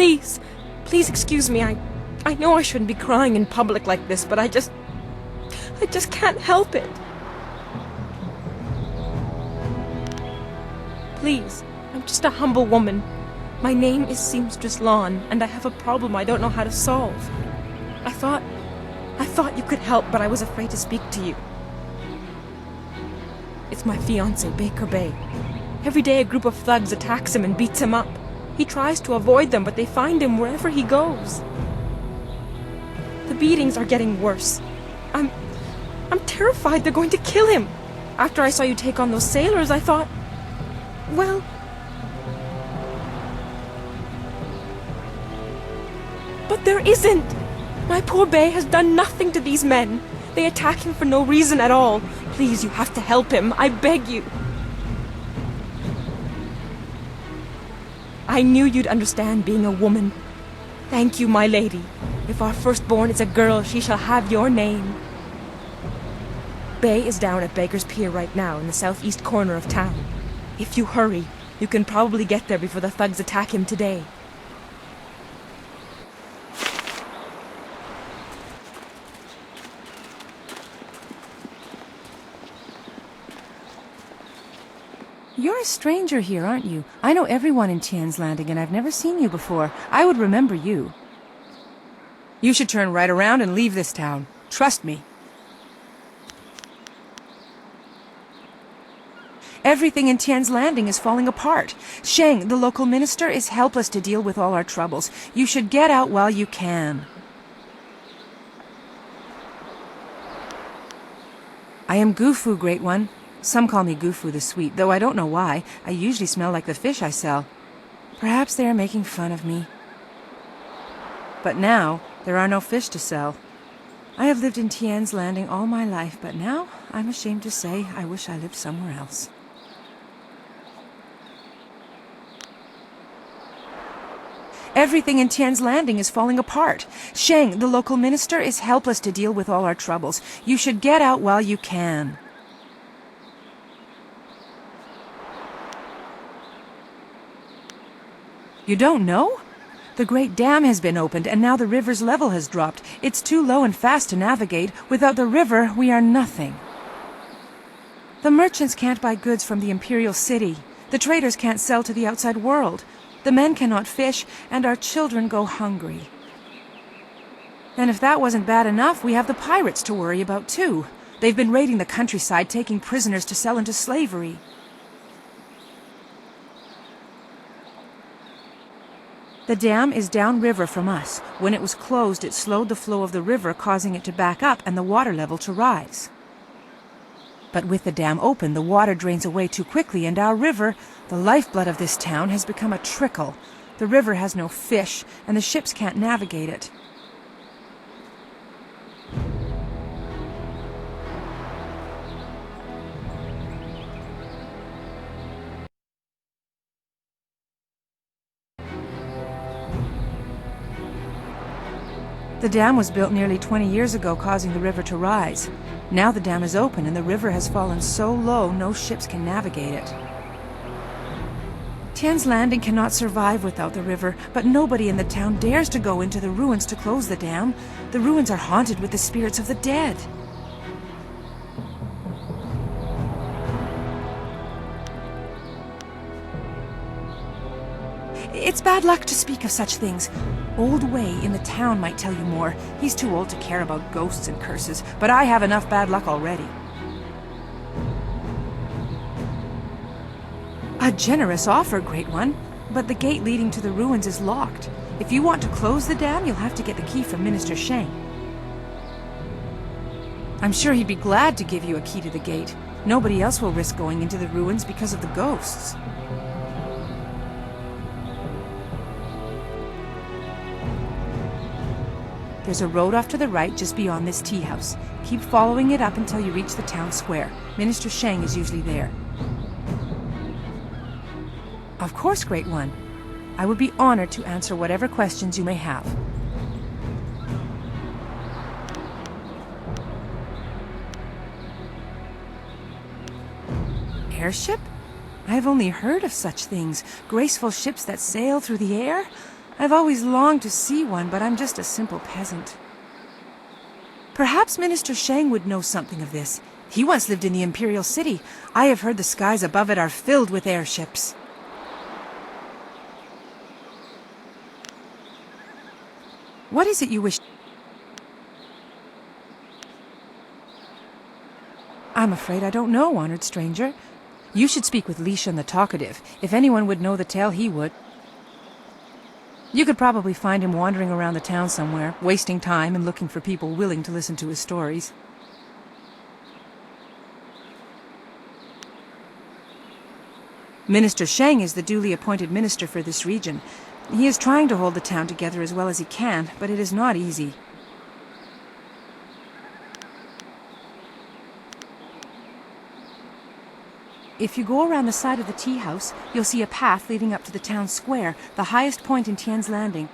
Please, please excuse me. I know I shouldn't be crying in public like this, but I just can't help it. Please, I'm just a humble woman. My name is Seamstress Lawn, and I have a problem I don't know how to solve. I thought you could help, but I was afraid to speak to you. It's my fiancé, Baker Bay. Every day a group of thugs attacks him and beats him up. He tries to avoid them, but they find him wherever he goes. The beatings are getting worse. I'm terrified they're going to kill him. After I saw you take on those sailors, I thought, well... But there isn't! My poor Bay has done nothing to these men. They attack him for no reason at all. Please, you have to help him. I beg you. I knew you'd understand being a woman. Thank you, my lady. If our firstborn is a girl, she shall have your name. Bay is down at Baker's Pier right now in the southeast corner of town. If you hurry, you can probably get there before the thugs attack him today. You're a stranger here, aren't you? I know everyone in Tian's Landing, and I've never seen you before. I would remember you. You should turn right around and leave this town. Trust me. Everything in Tian's Landing is falling apart. Sheng, the local minister, is helpless to deal with all our troubles. You should get out while you can. I am Gufu, Great One. Some call me Gufu the Sweet, though I don't know why. I usually smell like the fish I sell. Perhaps they are making fun of me. But now, there are no fish to sell. I have lived in Tian's Landing all my life, but now, I'm ashamed to say, I wish I lived somewhere else. Everything in Tian's Landing is falling apart. Sheng, the local minister, is helpless to deal with all our troubles. You should get out while you can. You don't know? The Great Dam has been opened, and now the river's level has dropped. It's too low and fast to navigate. Without the river, we are nothing. The merchants can't buy goods from the Imperial City. The traders can't sell to the outside world. The men cannot fish, and our children go hungry. And if that wasn't bad enough, we have the pirates to worry about too. They've been raiding the countryside, taking prisoners to sell into slavery. The dam is downriver from us. When it was closed, it slowed the flow of the river, causing it to back up and the water level to rise. But with the dam open, the water drains away too quickly, and our river, the lifeblood of this town, has become a trickle. The river has no fish, and the ships can't navigate it. The dam was built nearly 20 years ago, causing the river to rise. Now the dam is open and the river has fallen so low no ships can navigate it. Tian's Landing cannot survive without the river, but nobody in the town dares to go into the ruins to close the dam. The ruins are haunted with the spirits of the dead. It's bad luck to speak of such things. Old Wei in the town might tell you more. He's too old to care about ghosts and curses, but I have enough bad luck already. A generous offer, Great One, but the gate leading to the ruins is locked. If you want to close the dam, you'll have to get the key from Minister Sheng. I'm sure he'd be glad to give you a key to the gate. Nobody else will risk going into the ruins because of the ghosts. There's a road off to the right just beyond this tea house. Keep following it up until you reach the town square. Minister Sheng is usually there. Of course, Great One. I would be honored to answer whatever questions you may have. Airship? I have only heard of such things. Graceful ships that sail through the air? I've always longed to see one, but I'm just a simple peasant. Perhaps Minister Shang would know something of this. He once lived in the Imperial City. I have heard the skies above it are filled with airships. What is it you wish? I'm afraid I don't know, honored stranger. You should speak with Lishan the Talkative. If anyone would know the tale, he would. You could probably find him wandering around the town somewhere, wasting time and looking for people willing to listen to his stories. Minister Shang is the duly appointed minister for this region. He is trying to hold the town together as well as he can, but it is not easy. If you go around the side of the tea house, you'll see a path leading up to the town square, the highest point in Tian's Landing.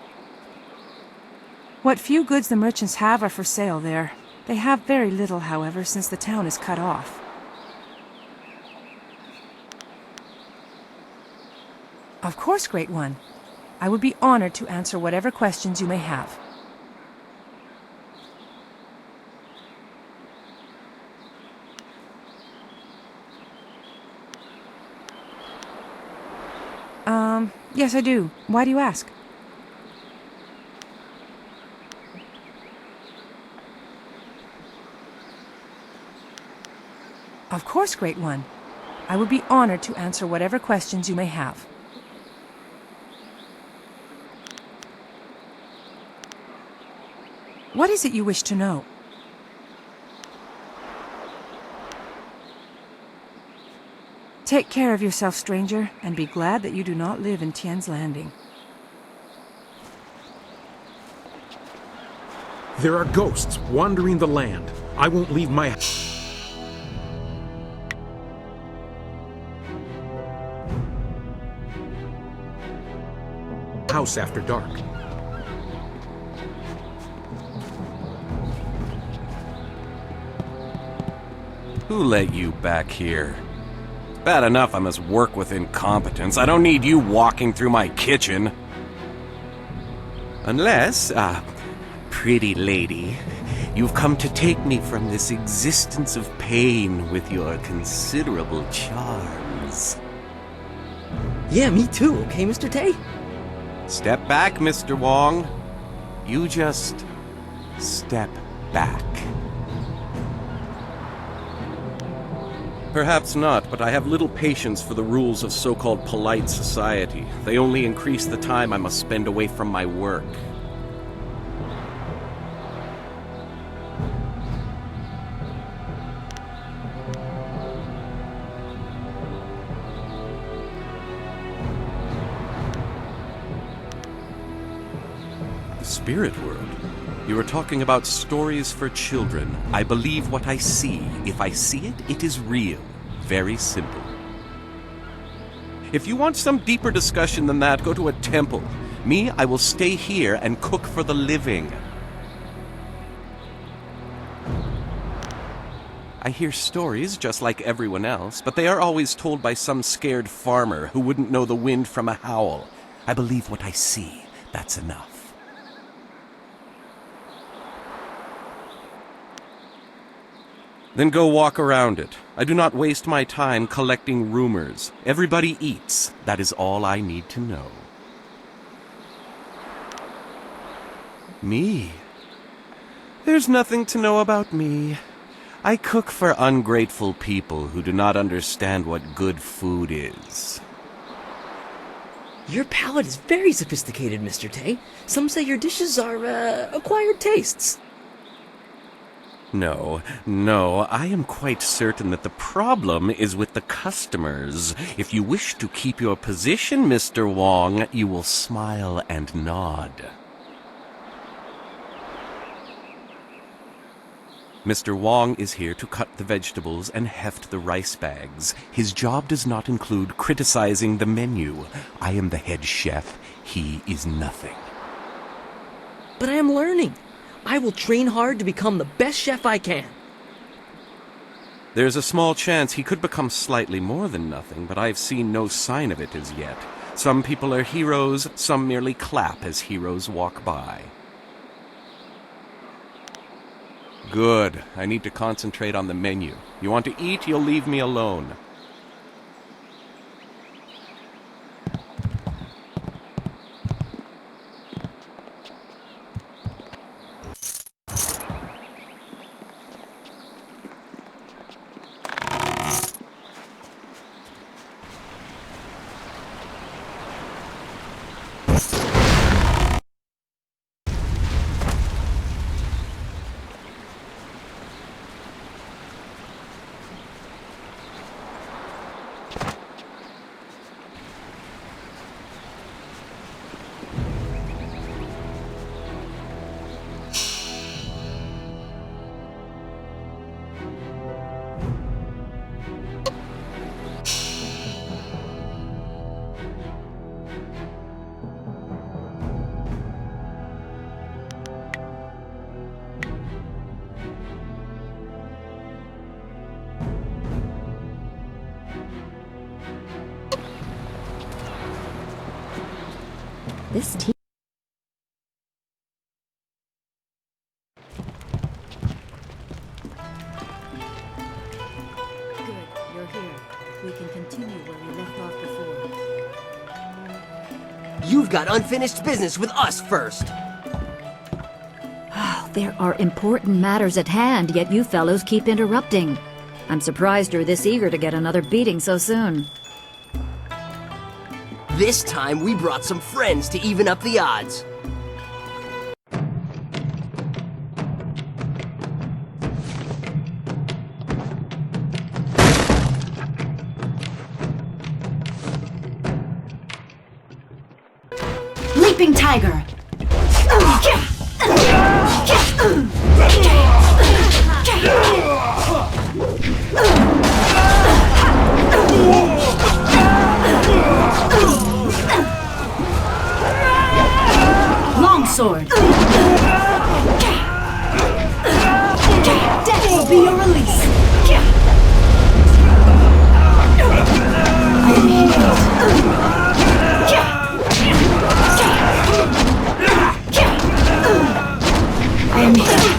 What few goods the merchants have are for sale there. They have very little, however, since the town is cut off. Of course, Great One. I would be honored to answer whatever questions you may have. Yes, I do. Why do you ask? Of course, Great One. I would be honored to answer whatever questions you may have. What is it you wish to know? Take care of yourself, stranger, and be glad that you do not live in Tian's Landing. There are ghosts wandering the land. I won't leave my house after dark. Who let you back here? Bad enough I must work with incompetence. I don't need you walking through my kitchen. Unless, pretty lady, you've come to take me from this existence of pain with your considerable charms. Yeah, me too, okay, Mr. Tay? Step back, Mr. Wong. You just step back. Perhaps not, but I have little patience for the rules of so-called polite society. They only increase the time I must spend away from my work. The spirit world? You were talking about stories for children. I believe what I see. If I see it, it is real. Very simple. If you want some deeper discussion than that, go to a temple. Me, I will stay here and cook for the living. I hear stories just like everyone else, but they are always told by some scared farmer who wouldn't know the wind from a howl. I believe what I see. That's enough. Then go walk around it. I do not waste my time collecting rumors. Everybody eats. That is all I need to know. Me? There's nothing to know about me. I cook for ungrateful people who do not understand what good food is. Your palate is very sophisticated, Mr. Tay. Some say your dishes are, acquired tastes. No, I am quite certain that the problem is with the customers. If you wish to keep your position, Mr. Wong, you will smile and nod. Mr. Wong is here to cut the vegetables and heft the rice bags. His job does not include criticizing the menu. I am the head chef. He is nothing. But I am learning. I will train hard to become the best chef I can. There's a small chance he could become slightly more than nothing, but I've seen no sign of it as yet. Some people are heroes, some merely clap as heroes walk by. Good. I need to concentrate on the menu. You want to eat, you'll leave me alone. This team. Good, you're here. We can continue where we left off before. You've got unfinished business with us first. There are important matters at hand, yet you fellows keep interrupting. I'm surprised you're this eager to get another beating so soon. This time we brought some friends to even up the odds. Leaping Tiger! Longsword! Death will be your release! I am healed! I am healed!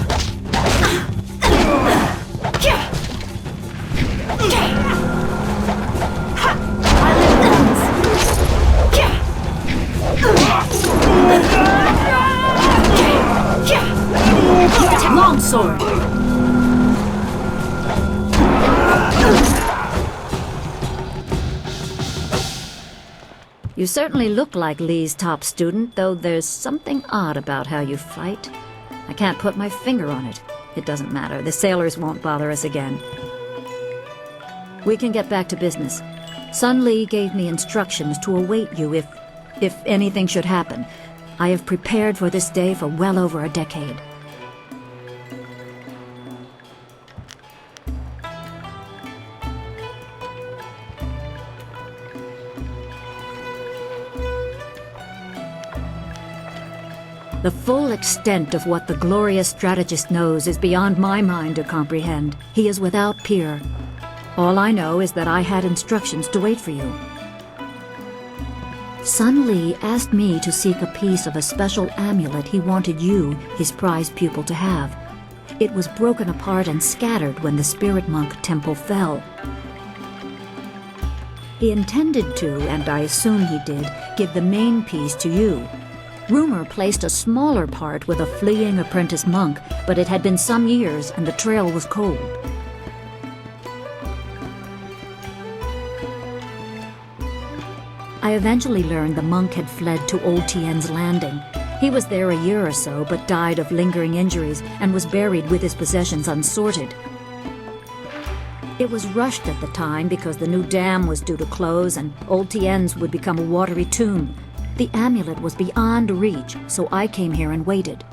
Longsword! You certainly look like Lee's top student, though there's something odd about how you fight. I can't put my finger on it. It doesn't matter. The sailors won't bother us again. We can get back to business. Sun Lee gave me instructions to await you if anything should happen. I have prepared for this day for well over a decade. The full extent of what the glorious strategist knows is beyond my mind to comprehend. He is without peer. All I know is that I had instructions to wait for you. Sun Lee asked me to seek a piece of a special amulet he wanted you, his prized pupil, to have. It was broken apart and scattered when the spirit monk temple fell. He intended to, and I assume he did, give the main piece to you. Rumor placed a smaller part with a fleeing apprentice monk, but it had been some years and the trail was cold. I eventually learned the monk had fled to Old Tien's Landing. He was there a year or so, but died of lingering injuries and was buried with his possessions unsorted. It was rushed at the time because the new dam was due to close and Old Tien's would become a watery tomb. The amulet was beyond reach, so I came here and waited.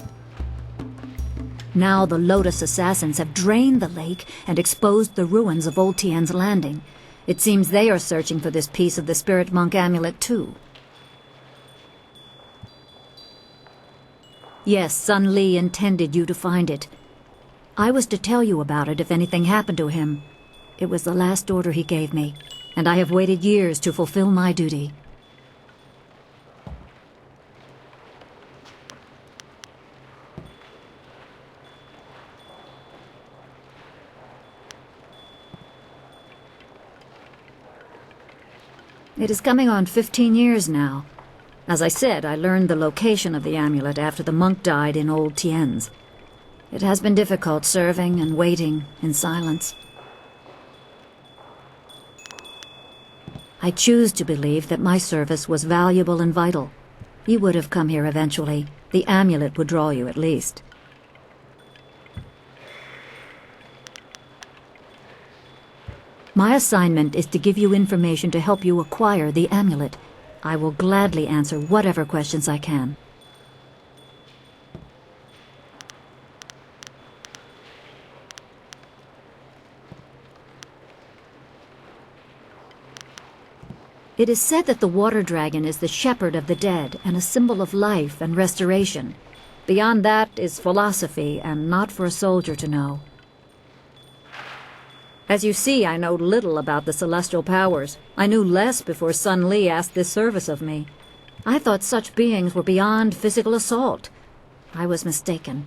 Now the Lotus assassins have drained the lake and exposed the ruins of Old Tien's Landing. It seems they are searching for this piece of the spirit monk amulet too. Yes, Sun Lee intended you to find it. I was to tell you about it if anything happened to him. It was the last order he gave me, and I have waited years to fulfill my duty. It is coming on 15 years now. As I said, I learned the location of the amulet after the monk died in Old Tien's. It has been difficult serving and waiting in silence. I choose to believe that my service was valuable and vital. You would have come here eventually. The amulet would draw you at least. My assignment is to give you information to help you acquire the amulet. I will gladly answer whatever questions I can. It is said that the water dragon is the shepherd of the dead and a symbol of life and restoration. Beyond that is philosophy and not for a soldier to know. As you see, I know little about the celestial powers. I knew less before Sun Li asked this service of me. I thought such beings were beyond physical assault. I was mistaken.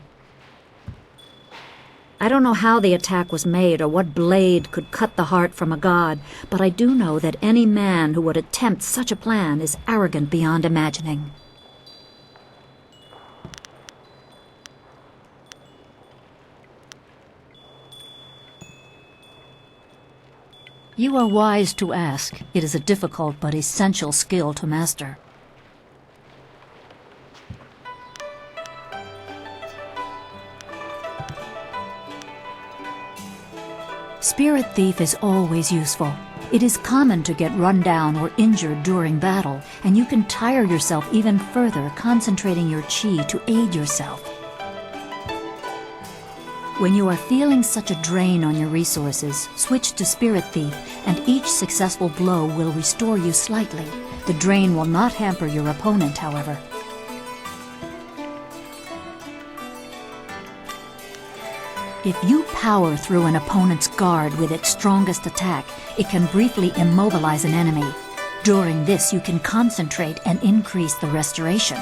I don't know how the attack was made or what blade could cut the heart from a god, but I do know that any man who would attempt such a plan is arrogant beyond imagining. You are wise to ask. It is a difficult but essential skill to master. Spirit Thief is always useful. It is common to get run down or injured during battle, and you can tire yourself even further concentrating your chi to aid yourself. When you are feeling such a drain on your resources, switch to Spirit Thief, and each successful blow will restore you slightly. The drain will not hamper your opponent, however. If you power through an opponent's guard with its strongest attack, it can briefly immobilize an enemy. During this, you can concentrate and increase the restoration.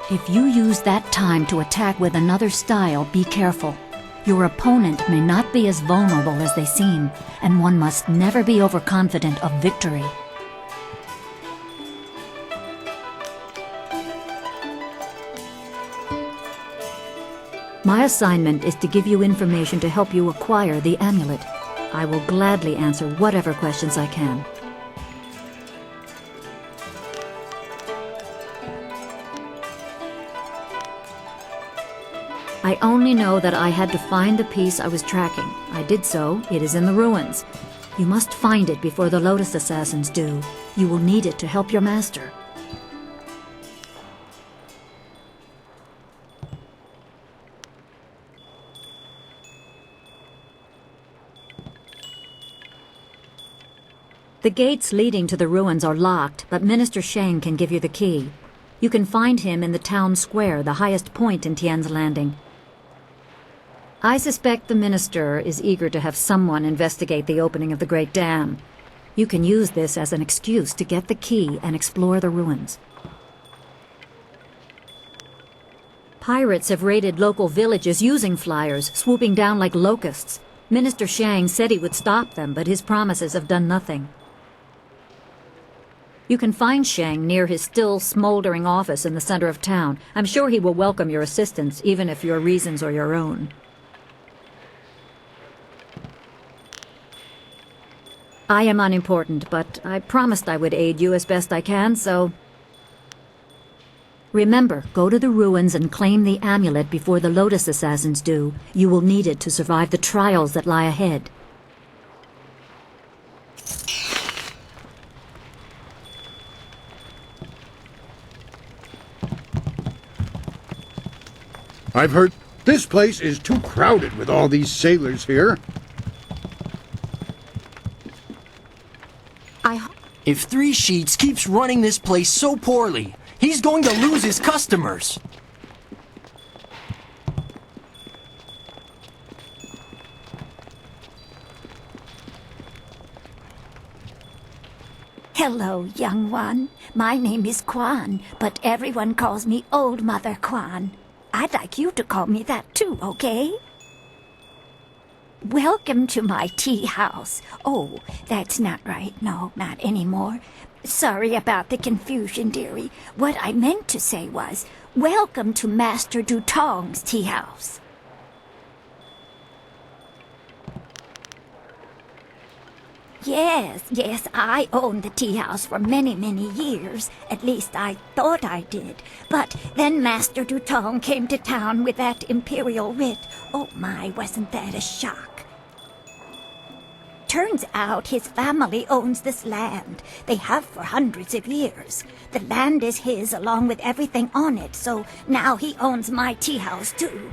If you use that time to attack with another style, be careful. Your opponent may not be as vulnerable as they seem, and one must never be overconfident of victory. My assignment is to give you information to help you acquire the amulet. I will gladly answer whatever questions I can. I only know that I had to find the piece I was tracking. I did so. It is in the ruins. You must find it before the Lotus Assassins do. You will need it to help your master. The gates leading to the ruins are locked, but Minister Shang can give you the key. You can find him in the town square, the highest point in Tian's Landing. I suspect the minister is eager to have someone investigate the opening of the Great Dam. You can use this as an excuse to get the key and explore the ruins. Pirates have raided local villages using flyers, swooping down like locusts. Minister Shang said he would stop them, but his promises have done nothing. You can find Shang near his still smoldering office in the center of town. I'm sure he will welcome your assistance, even if your reasons are your own. I am unimportant, but I promised I would aid you as best I can, so... Remember, go to the ruins and claim the amulet before the Lotus Assassins do. You will need it to survive the trials that lie ahead. I've heard this place is too crowded with all these sailors here. If Three Sheets keeps running this place so poorly, he's going to lose his customers. Hello, young one. My name is Quan, but everyone calls me Old Mother Quan. I'd like you to call me that too, okay? Welcome to my tea house. Oh, that's not right. No, not anymore. Sorry about the confusion, dearie. What I meant to say was, welcome to Master Dutong's tea house. Yes, I owned the tea house for many, many years. At least I thought I did. But then Master Dutong came to town with that imperial writ. Oh my, wasn't that a shock? Turns out his family owns this land. They have for hundreds of years. The land is his along with everything on it, so now he owns my tea house too.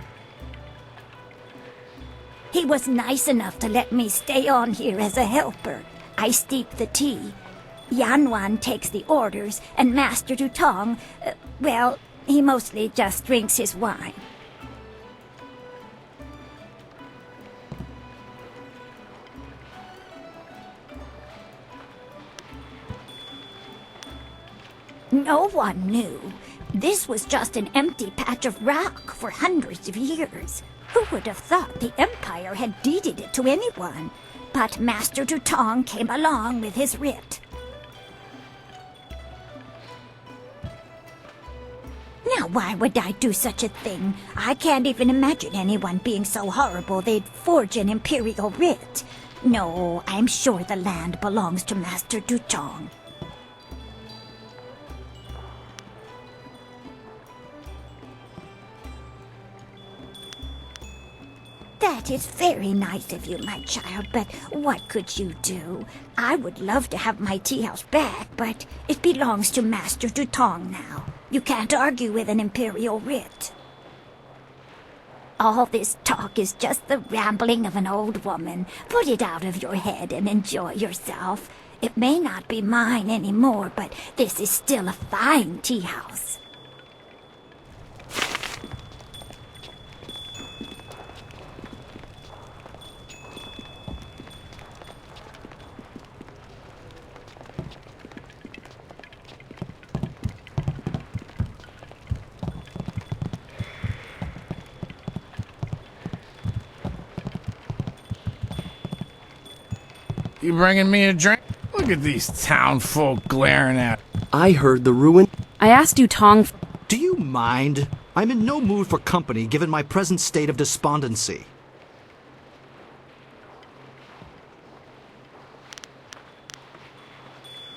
He was nice enough to let me stay on here as a helper. I steep the tea. Yanwan takes the orders, and Master Dutong, well, he mostly just drinks his wine. No one knew. This was just an empty patch of rock for hundreds of years. Who would have thought the Empire had deeded it to anyone? But Master Dutong came along with his writ. Now, why would I do such a thing? I can't even imagine anyone being so horrible they'd forge an imperial writ. No, I'm sure the land belongs to Master Dutong. That is very nice of you, my child, but what could you do? I would love to have my tea house back, but it belongs to Master Dutong now. You can't argue with an imperial writ. All this talk is just the rambling of an old woman. Put it out of your head and enjoy yourself. It may not be mine anymore, but this is still a fine tea house. You bringing me a drink? Look at these town folk glaring at. I heard the ruin. I asked Dutong. Do you mind? I'm in no mood for company given my present state of despondency.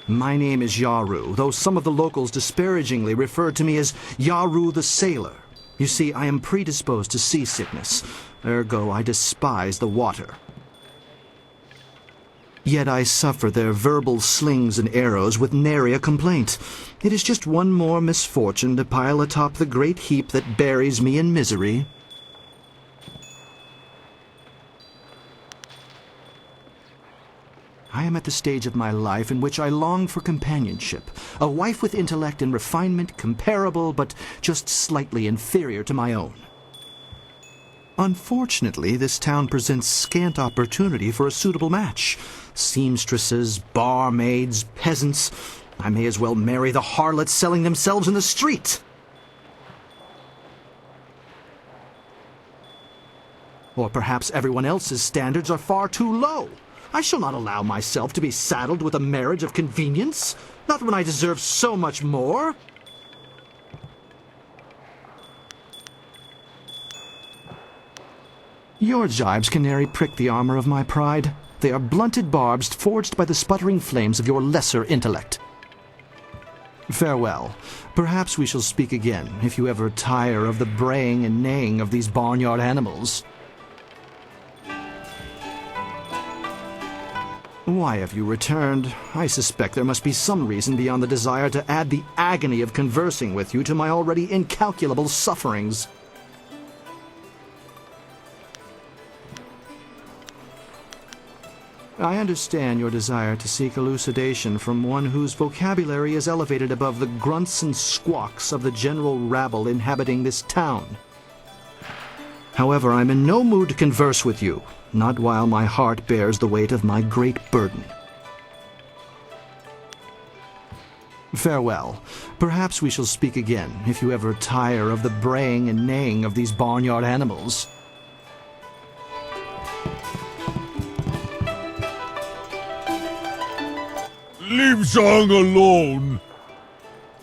My name is Yaru, though some of the locals disparagingly refer to me as Yaru the Sailor. You see, I am predisposed to seasickness. Ergo, I despise the water. Yet I suffer their verbal slings and arrows with nary a complaint. It is just one more misfortune to pile atop the great heap that buries me in misery. I am at the stage of my life in which I long for companionship, a wife with intellect and refinement comparable but just slightly inferior to my own. Unfortunately, this town presents scant opportunity for a suitable match. Seamstresses, barmaids, peasants. I may as well marry the harlots selling themselves in the street. Or perhaps everyone else's standards are far too low. I shall not allow myself to be saddled with a marriage of convenience, not when I deserve so much more. Your jibes can nary prick the armor of my pride. They are blunted barbs forged by the sputtering flames of your lesser intellect. Farewell. Perhaps we shall speak again, if you ever tire of the braying and neighing of these barnyard animals. Why have you returned? I suspect there must be some reason beyond the desire to add the agony of conversing with you to my already incalculable sufferings. I understand your desire to seek elucidation from one whose vocabulary is elevated above the grunts and squawks of the general rabble inhabiting this town. However, I'm in no mood to converse with you, not while my heart bears the weight of my great burden. Farewell. Perhaps we shall speak again, if you ever tire of the braying and neighing of these barnyard animals. Leave Zhang alone!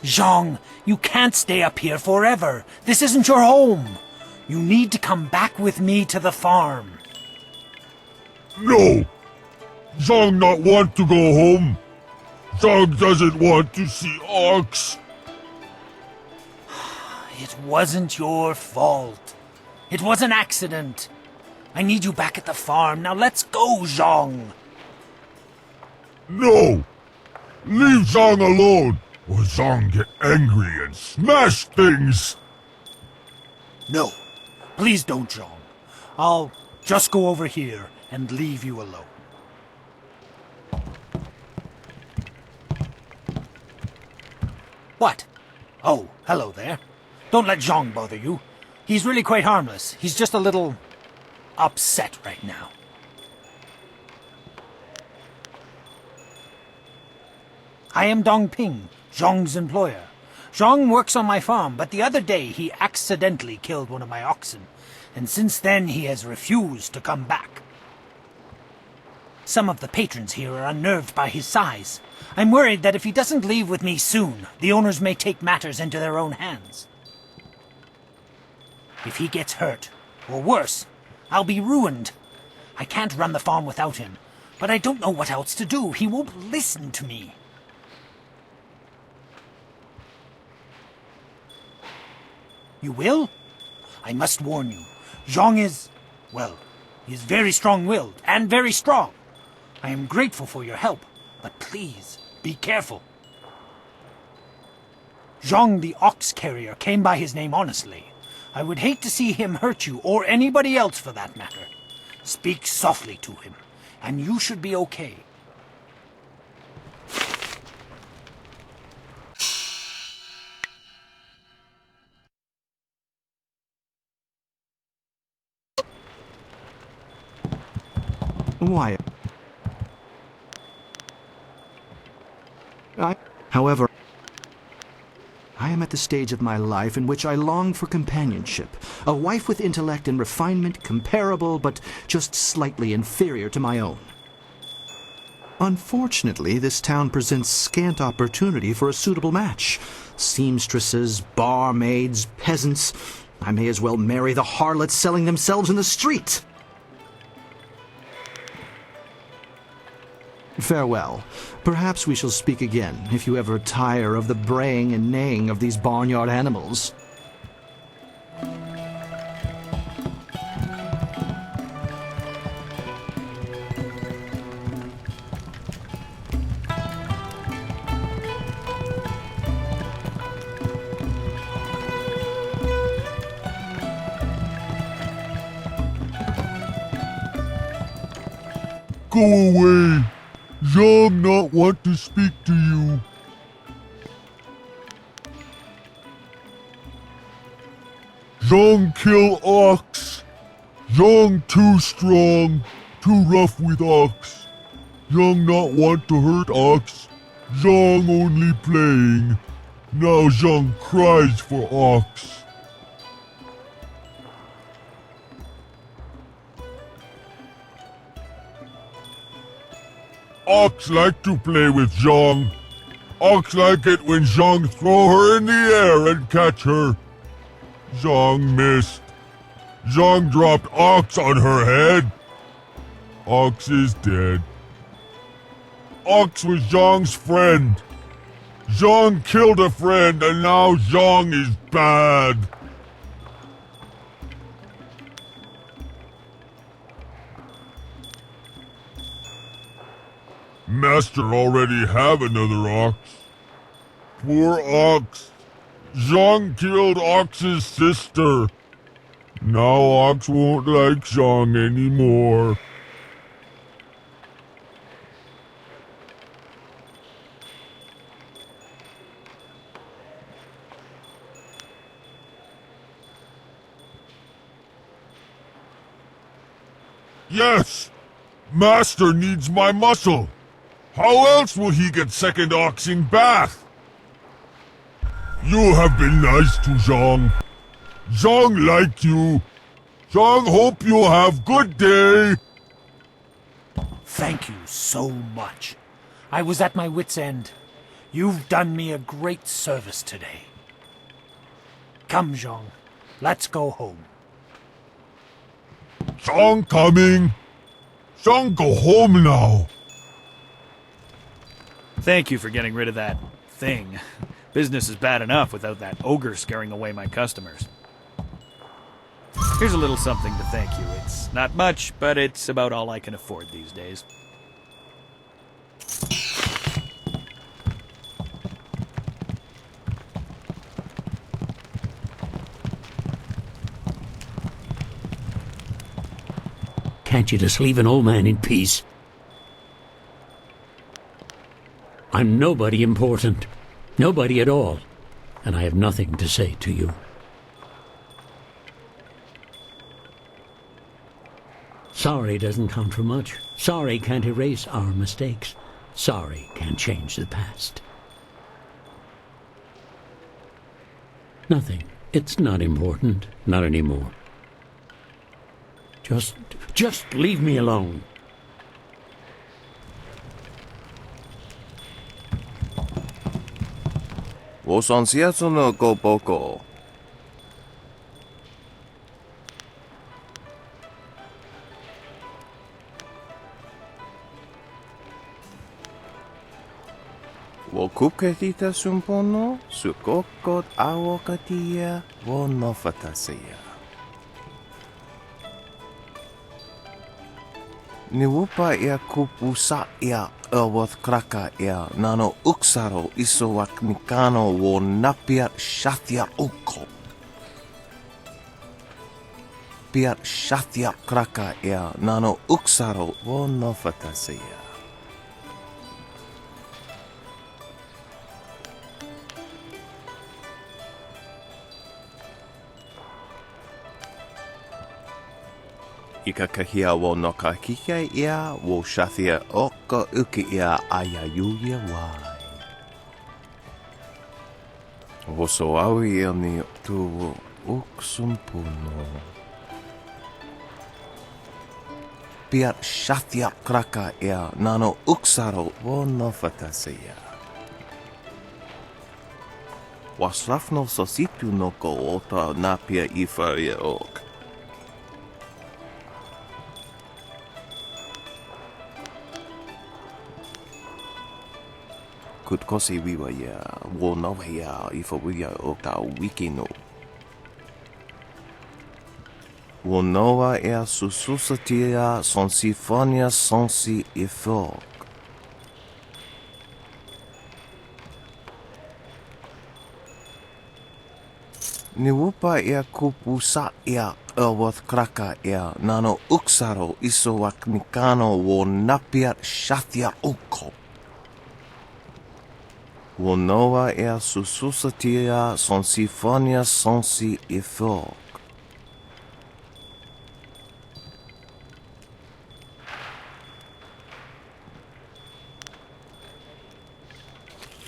Zhang, you can't stay up here forever. This isn't your home. You need to come back with me to the farm. No! Zhang not want to go home. Zhang doesn't want to see Ox. It wasn't your fault. It was an accident. I need you back at the farm. Now let's go, Zhang. No! Leave Zhang alone, or Zhang get angry and smash things! No. Please don't, Zhang. I'll just go over here and leave you alone. What? Oh, hello there. Don't let Zhang bother you. He's really quite harmless. He's just a little upset right now. I am Dong Ping, Zhang's employer. Zhang works on my farm, but the other day he accidentally killed one of my oxen, and since then he has refused to come back. Some of the patrons here are unnerved by his size. I'm worried that if he doesn't leave with me soon, the owners may take matters into their own hands. If he gets hurt, or worse, I'll be ruined. I can't run the farm without him, but I don't know what else to do. He won't listen to me. You will? I must warn you. Zhang is, well, he is very strong-willed and very strong. I am grateful for your help, but please, be careful. Zhang the ox carrier came by his name honestly. I would hate to see him hurt you, or anybody else for that matter. Speak softly to him, and you should be okay. Why? However, I am at the stage of my life in which I long for companionship, a wife with intellect and refinement comparable but just slightly inferior to my own. Unfortunately, this town presents scant opportunity for a suitable match. Seamstresses, barmaids, peasants. I may as well marry the harlots selling themselves in the street. Farewell. Perhaps we shall speak again, if you ever tire of the braying and neighing of these barnyard animals. Go away! Zhang not want to speak to you. Zhang kill ox. Zhang too strong, too rough with ox. Zhang not want to hurt ox. Zhang only playing. Now Zhang cries for ox. Ox like to play with Zhang. Ox like it when Zhang throw her in the air and catch her. Zhang missed. Zhang dropped Ox on her head. Ox is dead. Ox was Zhang's friend. Zhang killed a friend and now Zhang is bad. Master already have another ox. Poor ox. Zhang killed Ox's sister. Now Ox won't like Zhang anymore. Yes! Master needs my muscle. How else will he get second oxing bath? You have been nice to Zhang. Zhang like you. Zhang hope you have good day. Thank you so much. I was at my wit's end. You've done me a great service today. Come, Zhang. Let's go home. Zhang coming! Zhang, go home now! Thank you for getting rid of that thing. Business is bad enough without that ogre scaring away my customers. Here's a little something to thank you. It's not much, but it's about all I can afford these days. Can't you just leave an old man in peace? I'm nobody important. Nobody at all. And I have nothing to say to you. Sorry doesn't count for much. Sorry can't erase our mistakes. Sorry can't change the past. Nothing. It's not important. Not anymore. Just leave me alone. Wosansiato no go boko. Wokuketita sumpono, sukokot awokatia, wonofatasea. Niwupa ia kupusa ia awath kraka ia nano uksaro isowak mikano wo napia shatia uko. Pia shatia kraka ia nano uksaro wo nofatasea. Ikakahia wo nokakika ia wo shathia oka uki ia ayayuya wai. Woso awi ia ni tu uksumpuno. Pia shathia kraka ia nano uksaro wo nofatasea. Wasrafno sositu noko ota napia ifaria ok. Kutkosi wiwa ya wo nova ya ifa wiya okta wikino. Wo nova ya sususatia son sifonia sonsi ifok. Niwupa ya kupusa ya awath kraka ya nano uksaro isowak mikano wo napia shatia uko. Wonoa er sususatia son sifonia sonsi ifok.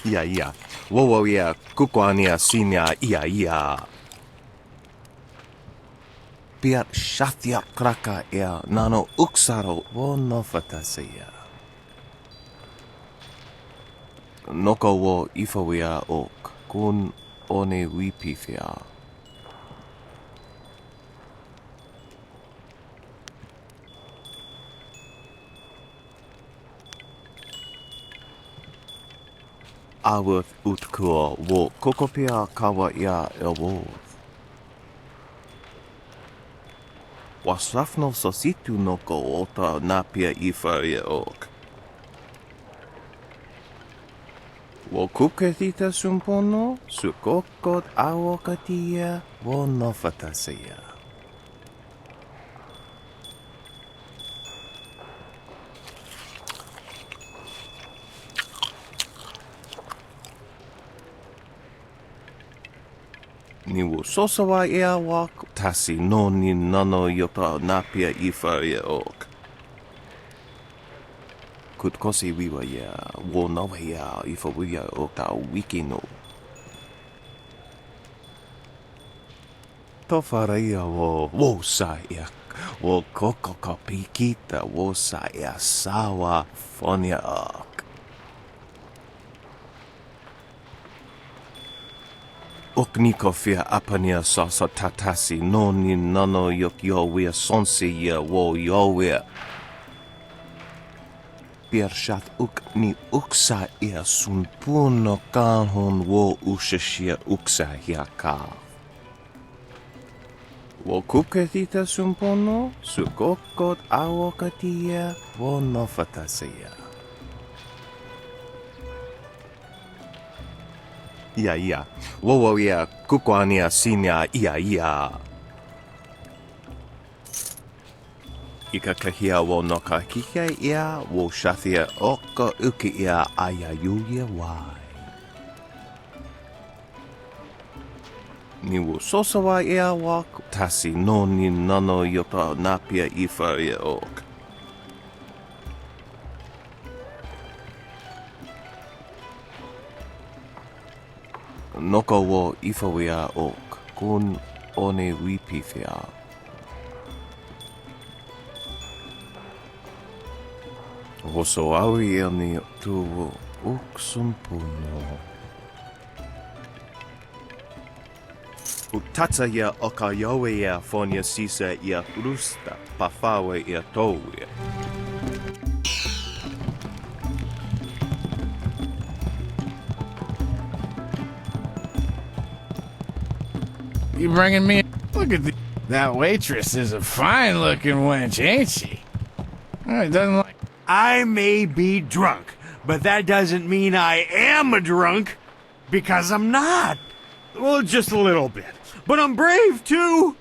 Ia. Wowo ia kukoania sinia ia. Pia shatia kraka ia nano uksaro wo nofatasea. Noko wo ifawea ok, kun one wipifia. Awath utkua wo kokopia kawa ia ewoth. Wasrafno sositu noko ota napia ifawea ok. Wokuketita sumpono, sukokot awokatia, wonofatasea. Niwu sosawa ea wak, tasi no ni nano yota napia ifaria ok. Kutkosi wiwa ya wo nawa ya ifa wiya okta wikino. Tofaria wo sayak, wo kokokapikita wo saya sawa fonia ak. Oknikofia apania sasa tatasi noni nano yok yowia sonsi ya wo yowia. Piershat ukni uksa ia sun puno kanhon wo ushashia uksa hiaka. Wo kuketita sun puno sukokot awokatia wo nofatasaya. Ia. Wo ia kukwania sinia ia. Ikakahia wo no kakihia ia wo shathia oka uki ia ayayuya wai. Ni wo sosawa ia wak tasi noni nano yota napia ifa ia ok. Noko wo ifa wia ok kun one wipifia. Hoso awi ani tu uksumpuno. Utatsa ya okayowe ya fonia sisa ya rusta pafawe ya towe. You bringing me? Look at that waitress is a fine-looking wench, ain't she? It doesn't like. I may be drunk, but that doesn't mean I am a drunk, because I'm not. Well, just a little bit. But I'm brave, too.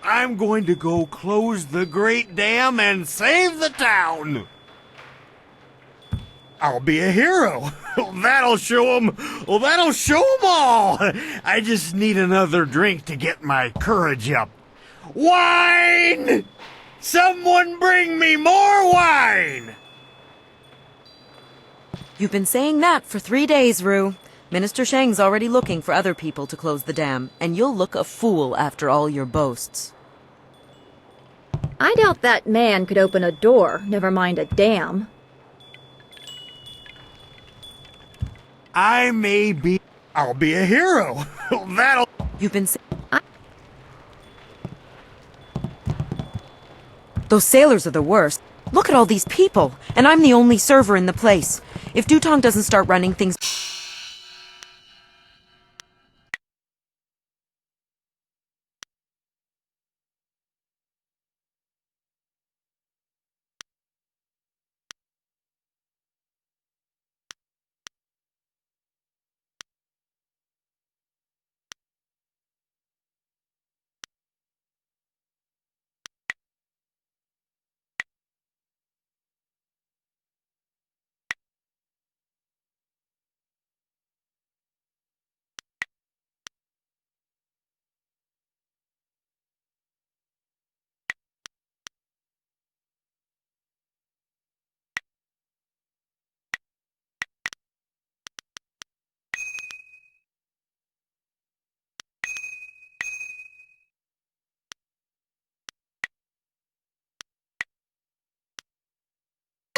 I'm going to go close the great dam and save the town. I'll be a hero. That'll show 'em. Well, that'll show 'em all. I just need another drink to get my courage up. Wine! Someone bring me more wine! You've been saying that for 3 days, Rue. Minister Shang's already looking for other people to close the dam, and you'll look a fool after all your boasts. I doubt that man could open a door, never mind a dam. I'll be a hero. That'll... You've been Those sailors are the worst. Look at all these people, and I'm the only server in the place. If Dutong doesn't start running things...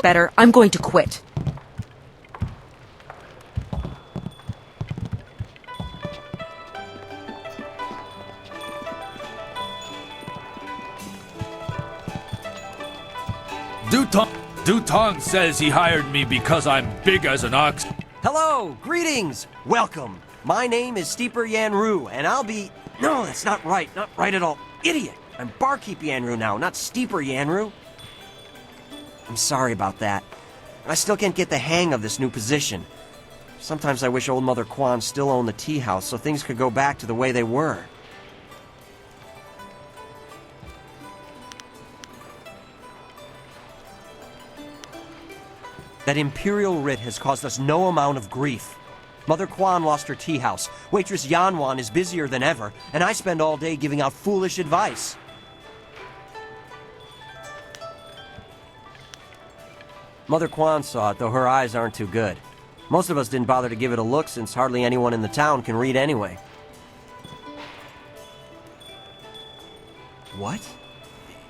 better, I'm going to quit. Dutong says he hired me because I'm big as an ox. Hello, greetings, welcome. My name is Steeper Yanru, and I'll be... No, that's not right at all. Idiot! I'm Barkeep Yanru now, not Steeper Yanru. I'm sorry about that. I still can't get the hang of this new position. Sometimes I wish old Mother Kwan still owned the tea house so things could go back to the way they were. That Imperial writ has caused us no amount of grief. Mother Kwan lost her tea house, waitress Yanwan is busier than ever, and I spend all day giving out foolish advice. Mother Kwan saw it, though her eyes aren't too good. Most of us didn't bother to give it a look since hardly anyone in the town can read anyway. What?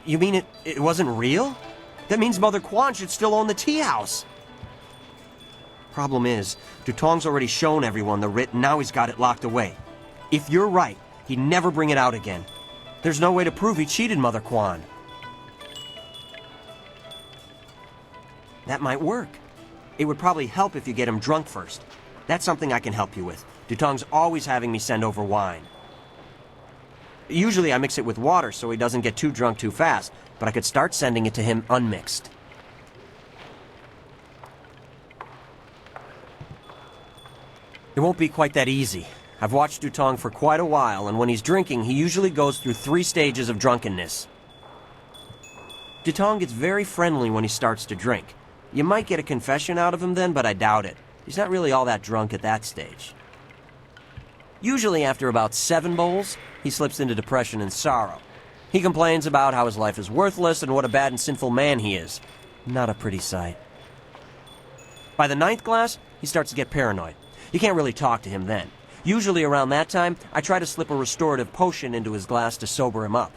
You mean it wasn't real? That means Mother Kwan should still own the tea house. Problem is, Dutong's already shown everyone the writ and now he's got it locked away. If you're right, he'd never bring it out again. There's no way to prove he cheated Mother Quan. That might work. It would probably help if you get him drunk first. That's something I can help you with. Dutong's always having me send over wine. Usually I mix it with water so he doesn't get too drunk too fast, but I could start sending it to him unmixed. It won't be quite that easy. I've watched Dutong for quite a while, and when he's drinking, he usually goes through 3 stages of drunkenness. Dutong gets very friendly when he starts to drink. You might get a confession out of him then, but I doubt it. He's not really all that drunk at that stage. Usually after about 7 bowls, he slips into depression and sorrow. He complains about how his life is worthless and what a bad and sinful man he is. Not a pretty sight. By the 9th glass, he starts to get paranoid. You can't really talk to him then. Usually around that time, I try to slip a restorative potion into his glass to sober him up.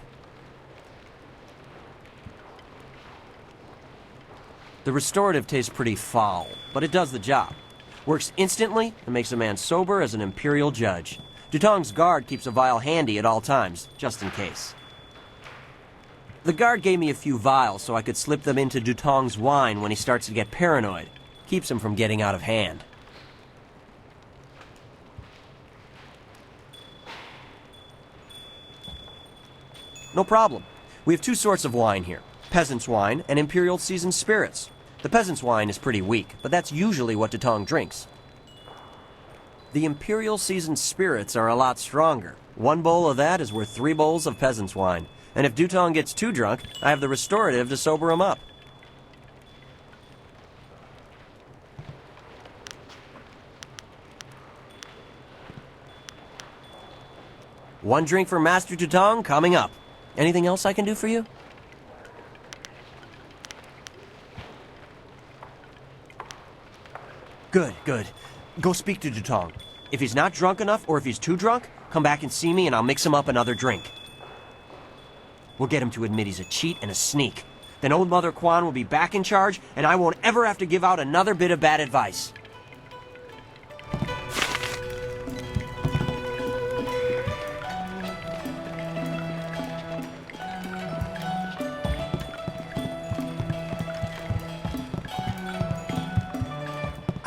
The restorative tastes pretty foul, but it does the job. Works instantly and makes a man sober as an imperial judge. Dutong's guard keeps a vial handy at all times, just in case. The guard gave me a few vials so I could slip them into Dutong's wine when he starts to get paranoid. Keeps him from getting out of hand. No problem. We have 2 sorts of wine here. Peasant's wine and Imperial Seasoned Spirits. The peasant's wine is pretty weak, but that's usually what Dutong drinks. The Imperial Seasoned Spirits are a lot stronger. 1 bowl of that is worth 3 bowls of peasant's wine. And if Dutong gets too drunk, I have the restorative to sober him up. One drink for Master Dutong coming up. Anything else I can do for you? Good, good. Go speak to Dutong. If he's not drunk enough, or if he's too drunk, come back and see me and I'll mix him up another drink. We'll get him to admit he's a cheat and a sneak. Then old Mother Quan will be back in charge, and I won't ever have to give out another bit of bad advice.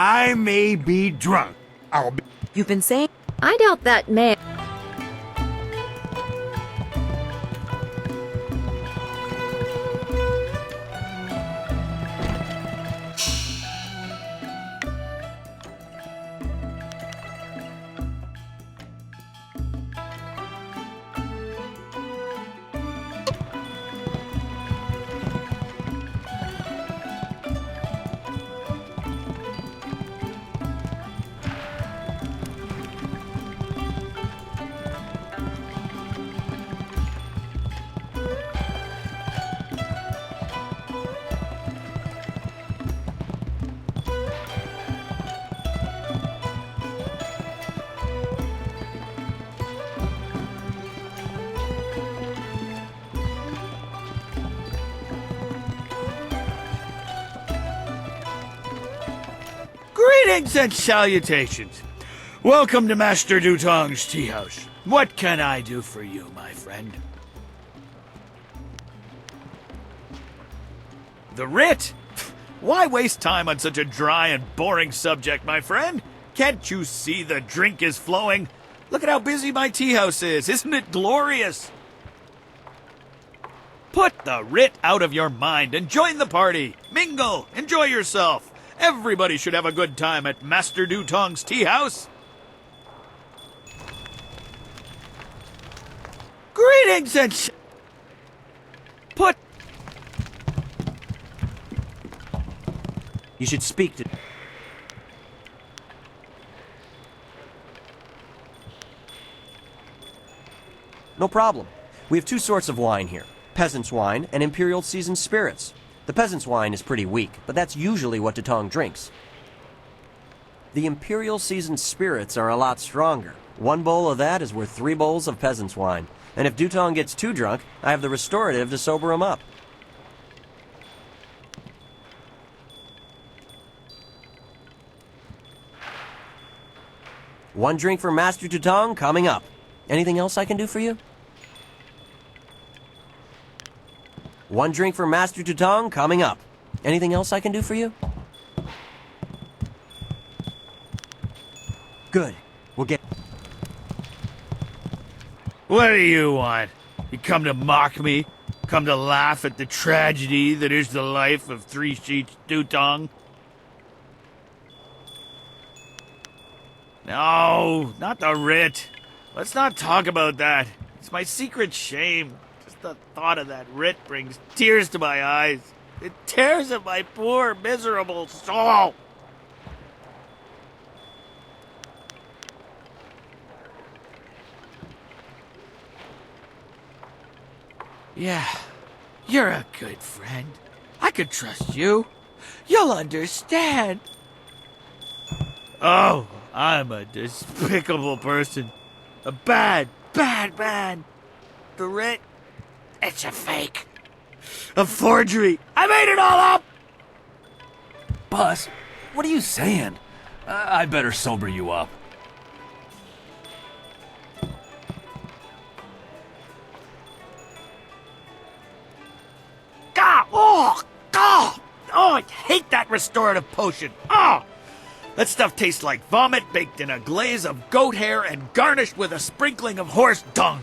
I may be drunk. I'll be... You've been saying... I doubt that man... Greetings and salutations. Welcome to Master Dutong's tea house. What can I do for you, my friend? The writ? Why waste time on such a dry and boring subject, my friend? Can't you see the drink is flowing? Look at how busy my tea house is. Isn't it glorious? Put the writ out of your mind and join the party. Mingle. Enjoy yourself. Everybody should have a good time at Master Dutong's tea house. Greetings and put... You should speak to... No problem. We have 2 sorts of wine here. Peasant's wine and Imperial Seasoned Spirits. The peasant's wine is pretty weak, but that's usually what Dutong drinks. The Imperial Seasoned Spirits are a lot stronger. 1 bowl of that is worth 3 bowls of peasant's wine. And if Dutong gets too drunk, I have the restorative to sober him up. One drink for Master Dutong coming up. Anything else I can do for you? One drink for Master Tutong coming up. Anything else I can do for you? Good. We'll get... What do you want? You come to mock me? Come to laugh at the tragedy that is the life of Three Sheets Dutong? No, not the writ. Let's not talk about that. It's my secret shame. Just the thought of that writ brings tears to my eyes. It tears at my poor, miserable soul. Yeah, you're a good friend. I could trust you. You'll understand. Oh, I'm a despicable person. A bad, bad man. The writ, it's a fake. A forgery. I made it all up! Boss, what are you saying? I better sober you up. Oh, I hate that restorative potion. Oh, that stuff tastes like vomit baked in a glaze of goat hair and garnished with a sprinkling of horse dung.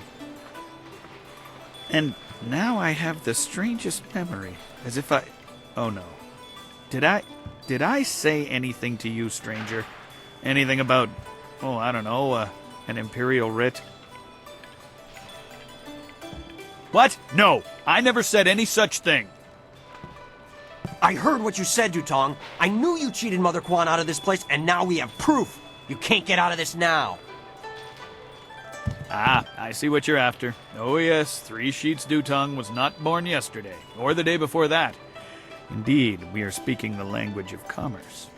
And now I have the strangest memory, as if I... Oh no. Did I say anything to you, stranger? Anything about, oh, I don't know, an imperial writ? What? No, I never said any such thing. I heard what you said, Dutong. I knew you cheated Mother Quan out of this place, and now we have proof. You can't get out of this now. Ah, I see what you're after. Oh yes, Three Sheets Dutong was not born yesterday, or the day before that. Indeed, we are speaking the language of commerce.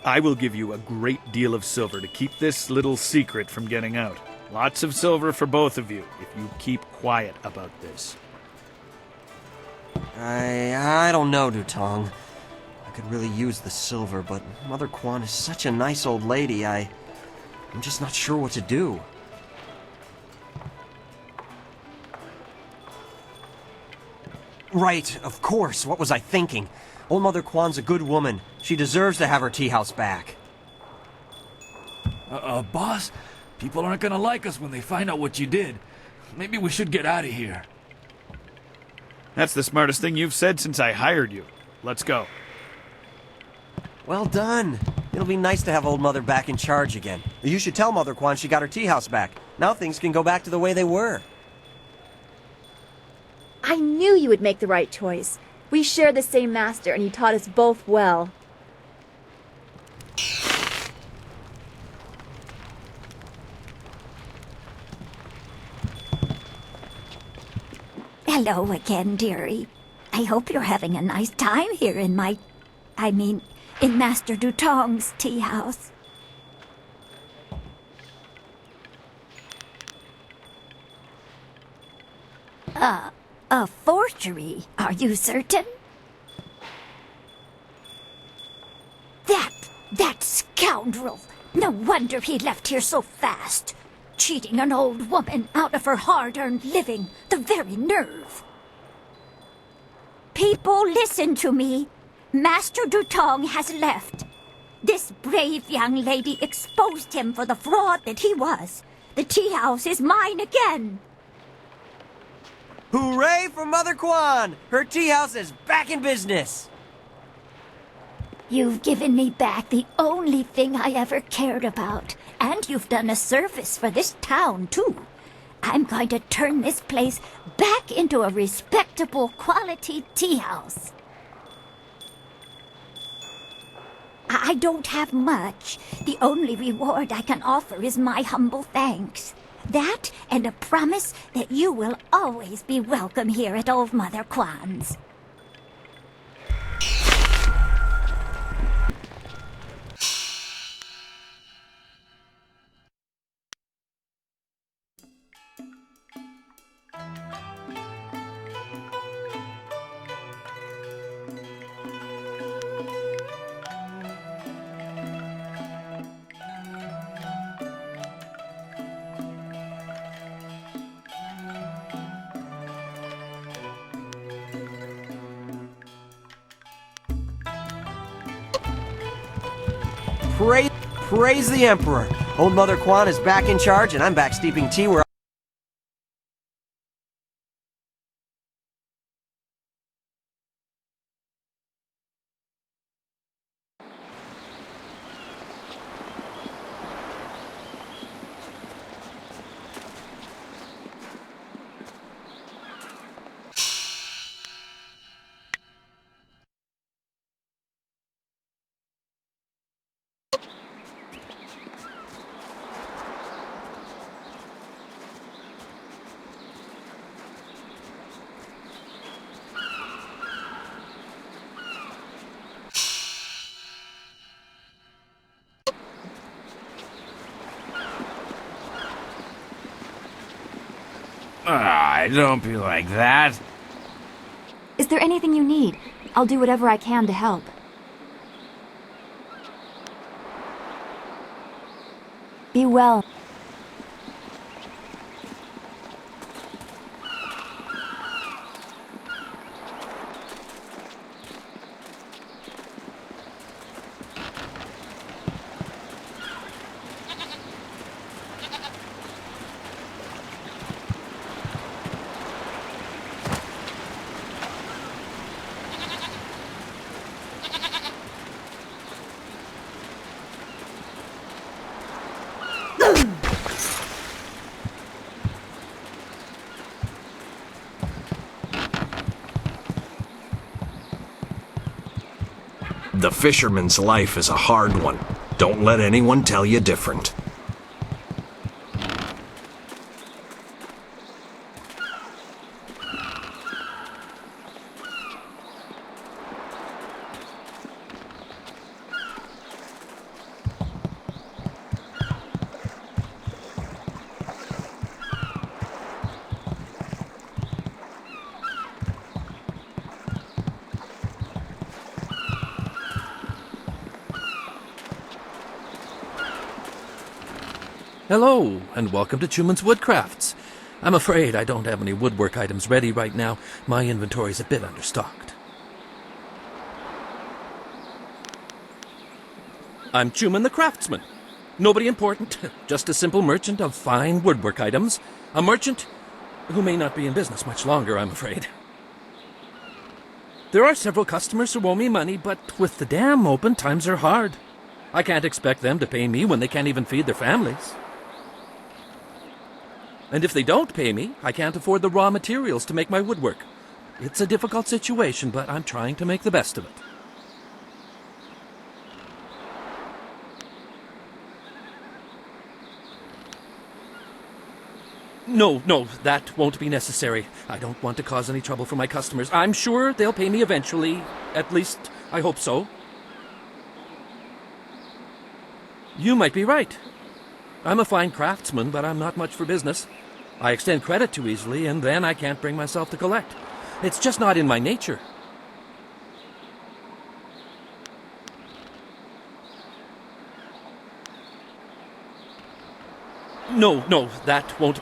I will give you a great deal of silver to keep this little secret from getting out. Lots of silver for both of you, if you keep quiet about this. I don't know, Dutong. I could really use the silver, but Mother Quan is such a nice old lady, I'm just not sure what to do. Right, of course. What was I thinking? Old Mother Quan's a good woman. She deserves to have her tea house back. Boss, people aren't gonna like us when they find out what you did. Maybe we should get out of here. That's the smartest thing you've said since I hired you. Let's go. Well done. It'll be nice to have old Mother back in charge again. You should tell Mother Quan she got her tea house back. Now things can go back to the way they were. I knew you would make the right choice. We share the same master, and he taught us both well. Hello again, dearie. I hope you're having a nice time here in in Master Dutong's tea house. A forgery, are you certain? That scoundrel! No wonder he left here so fast. Cheating an old woman out of her hard-earned living, the very nerve. People, listen to me. Master Dutong has left. This brave young lady exposed him for the fraud that he was. The tea house is mine again. Hooray for Mother Quan! Her tea house is back in business! You've given me back the only thing I ever cared about. And you've done a service for this town, too. I'm going to turn this place back into a respectable quality tea house. I don't have much. The only reward I can offer is my humble thanks. That and a promise that you will always be welcome here at Old Mother Quan's. Praise the Emperor. Old Mother Kwan is back in charge, and I'm back steeping tea where Don't be like that. Is there anything you need? I'll do whatever I can to help. Be well. The fisherman's life is a hard one. Don't let anyone tell you different. Hello, and welcome to Chuman's Woodcrafts. I'm afraid I don't have any woodwork items ready right now. My inventory's a bit understocked. I'm Chuman the Craftsman. Nobody important, just a simple merchant of fine woodwork items. A merchant who may not be in business much longer, I'm afraid. There are several customers who owe me money, but with the dam open, times are hard. I can't expect them to pay me when they can't even feed their families. And if they don't pay me, I can't afford the raw materials to make my woodwork. It's a difficult situation, but I'm trying to make the best of it. No, that won't be necessary. I don't want to cause any trouble for my customers. I'm sure they'll pay me eventually. At least, I hope so. You might be right. I'm a fine craftsman, but I'm not much for business. I extend credit too easily, and then I can't bring myself to collect. It's just not in my nature. No, that won't...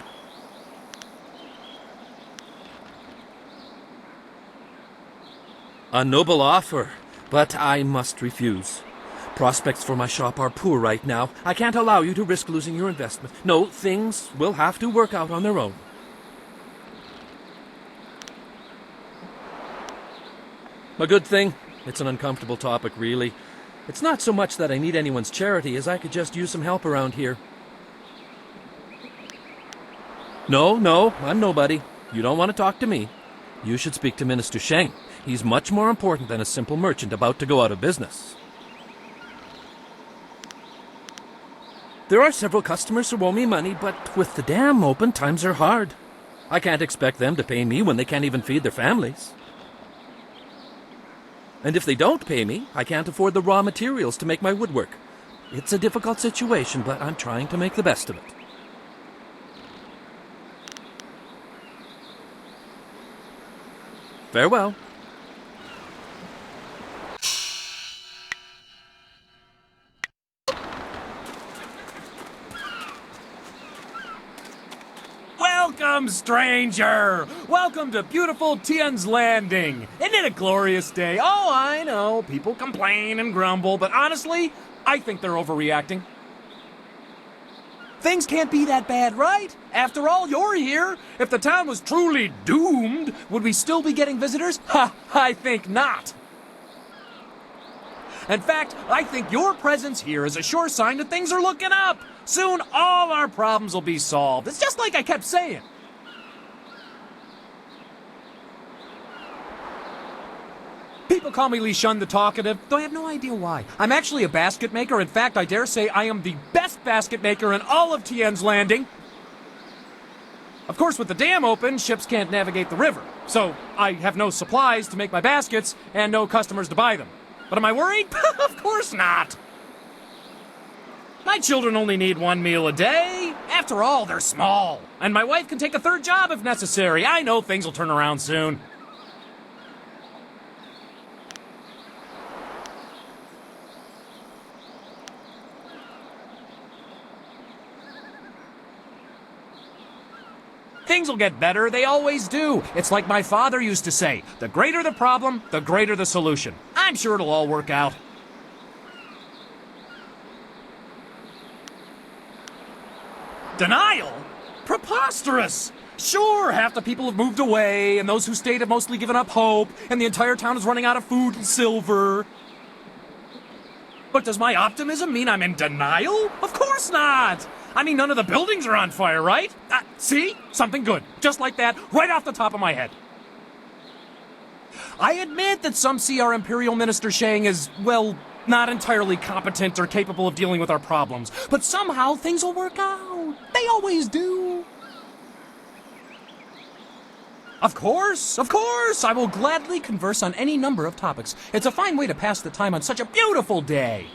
A noble offer, but I must refuse. Prospects for my shop are poor right now. I can't allow you to risk losing your investment. No, things will have to work out on their own. A good thing. It's an uncomfortable topic, really. It's not so much that I need anyone's charity as I could just use some help around here. No, I'm nobody. You don't want to talk to me. You should speak to Minister Sheng. He's much more important than a simple merchant about to go out of business. There are several customers who owe me money, but with the dam open, times are hard. I can't expect them to pay me when they can't even feed their families. And if they don't pay me, I can't afford the raw materials to make my woodwork. It's a difficult situation, but I'm trying to make the best of it. Farewell. Welcome, stranger! Welcome to beautiful Tien's Landing! Isn't it a glorious day? Oh, I know, people complain and grumble, but honestly, I think they're overreacting. Things can't be that bad, right? After all, you're here. If the town was truly doomed, would we still be getting visitors? Ha, I think not. In fact, I think your presence here is a sure sign that things are looking up. Soon, all our problems will be solved. It's just like I kept saying. People call me Li Shun the Talkative, though I have no idea why. I'm actually a basket maker. In fact, I dare say I am the best basket maker in all of Tien's Landing. Of course, with the dam open, ships can't navigate the river. So, I have no supplies to make my baskets and no customers to buy them. But am I worried? Of course not. My children only need one meal a day. After all, they're small. And my wife can take a third job if necessary. I know things will turn around soon. Things will get better, they always do. It's like my father used to say, the greater the problem, the greater the solution. I'm sure it'll all work out. Denial? Preposterous! Sure, half the people have moved away, and those who stayed have mostly given up hope, and the entire town is running out of food and silver. But does my optimism mean I'm in denial? Of course not! I mean, none of the buildings are on fire, right? See? Something good. Just like that, right off the top of my head. I admit that some see our Imperial Minister Shang as, well, not entirely competent or capable of dealing with our problems. But somehow things will work out. They always do. Of course, I will gladly converse on any number of topics. It's a fine way to pass the time on such a beautiful day.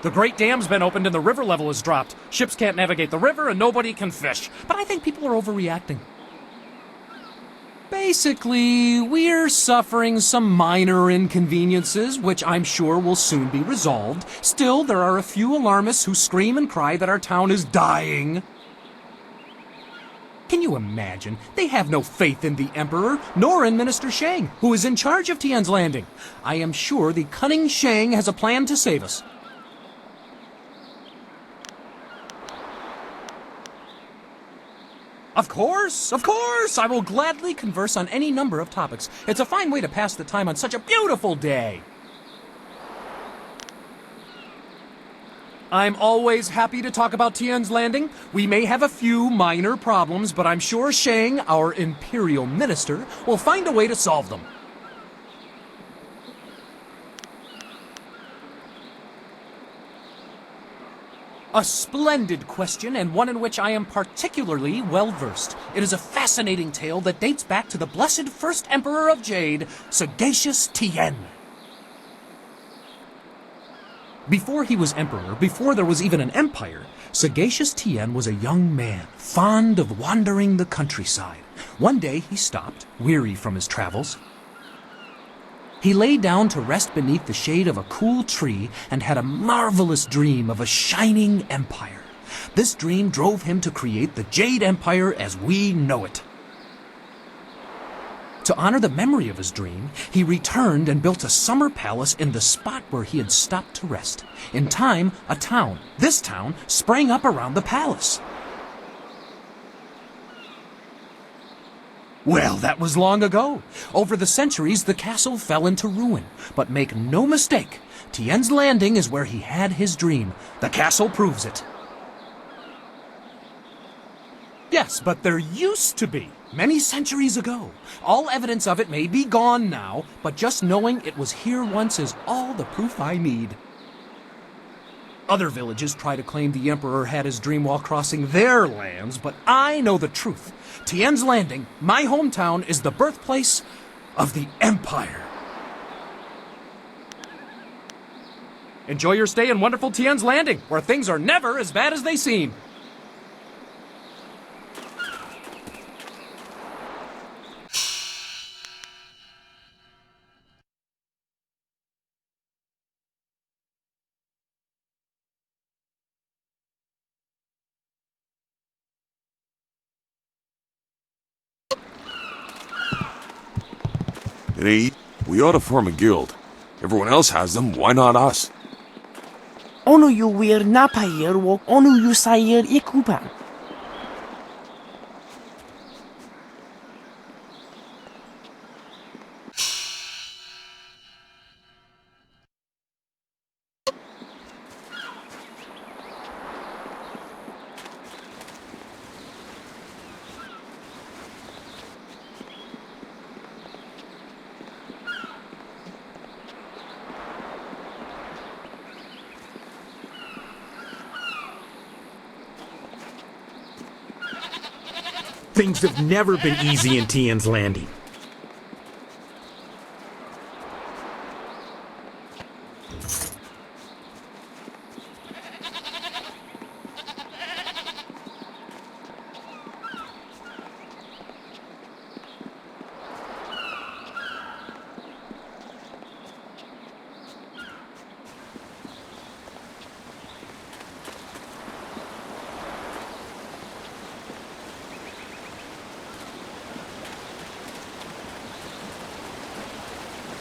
The Great Dam's been opened and the river level has dropped. Ships can't navigate the river and nobody can fish. But I think people are overreacting. Basically, we're suffering some minor inconveniences, which I'm sure will soon be resolved. Still, there are a few alarmists who scream and cry that our town is dying. Can you imagine? They have no faith in the Emperor, nor in Minister Shang, who is in charge of Tien's Landing. I am sure the cunning Shang has a plan to save us. Of course, I will gladly converse on any number of topics. It's a fine way to pass the time on such a beautiful day. I'm always happy to talk about Tien's Landing. We may have a few minor problems, but I'm sure Shang, our Imperial Minister, will find a way to solve them. A splendid question, and one in which I am particularly well-versed. It is a fascinating tale that dates back to the blessed first Emperor of Jade, Sagacious Tien. Before he was Emperor, before there was even an empire, Sagacious Tien was a young man, fond of wandering the countryside. One day he stopped, weary from his travels. He lay down to rest beneath the shade of a cool tree and had a marvelous dream of a shining empire. This dream drove him to create the Jade Empire as we know it. To honor the memory of his dream, he returned and built a summer palace in the spot where he had stopped to rest. In time, a town, this town, sprang up around the palace. Well, that was long ago. Over the centuries, the castle fell into ruin. But make no mistake, Tien's Landing is where he had his dream. The castle proves it. Yes, but there used to be, many centuries ago. All evidence of it may be gone now, but just knowing it was here once is all the proof I need. Other villages try to claim the Emperor had his dream while crossing their lands, but I know the truth. Tien's Landing, my hometown, is the birthplace of the Empire. Enjoy your stay in wonderful Tien's Landing, where things are never as bad as they seem. Rei, we ought to form a guild. Everyone else has them, why not us? Onu yu wir napayir wo onu yu sayir ikupan. Things have never been easy in Tian's Landing.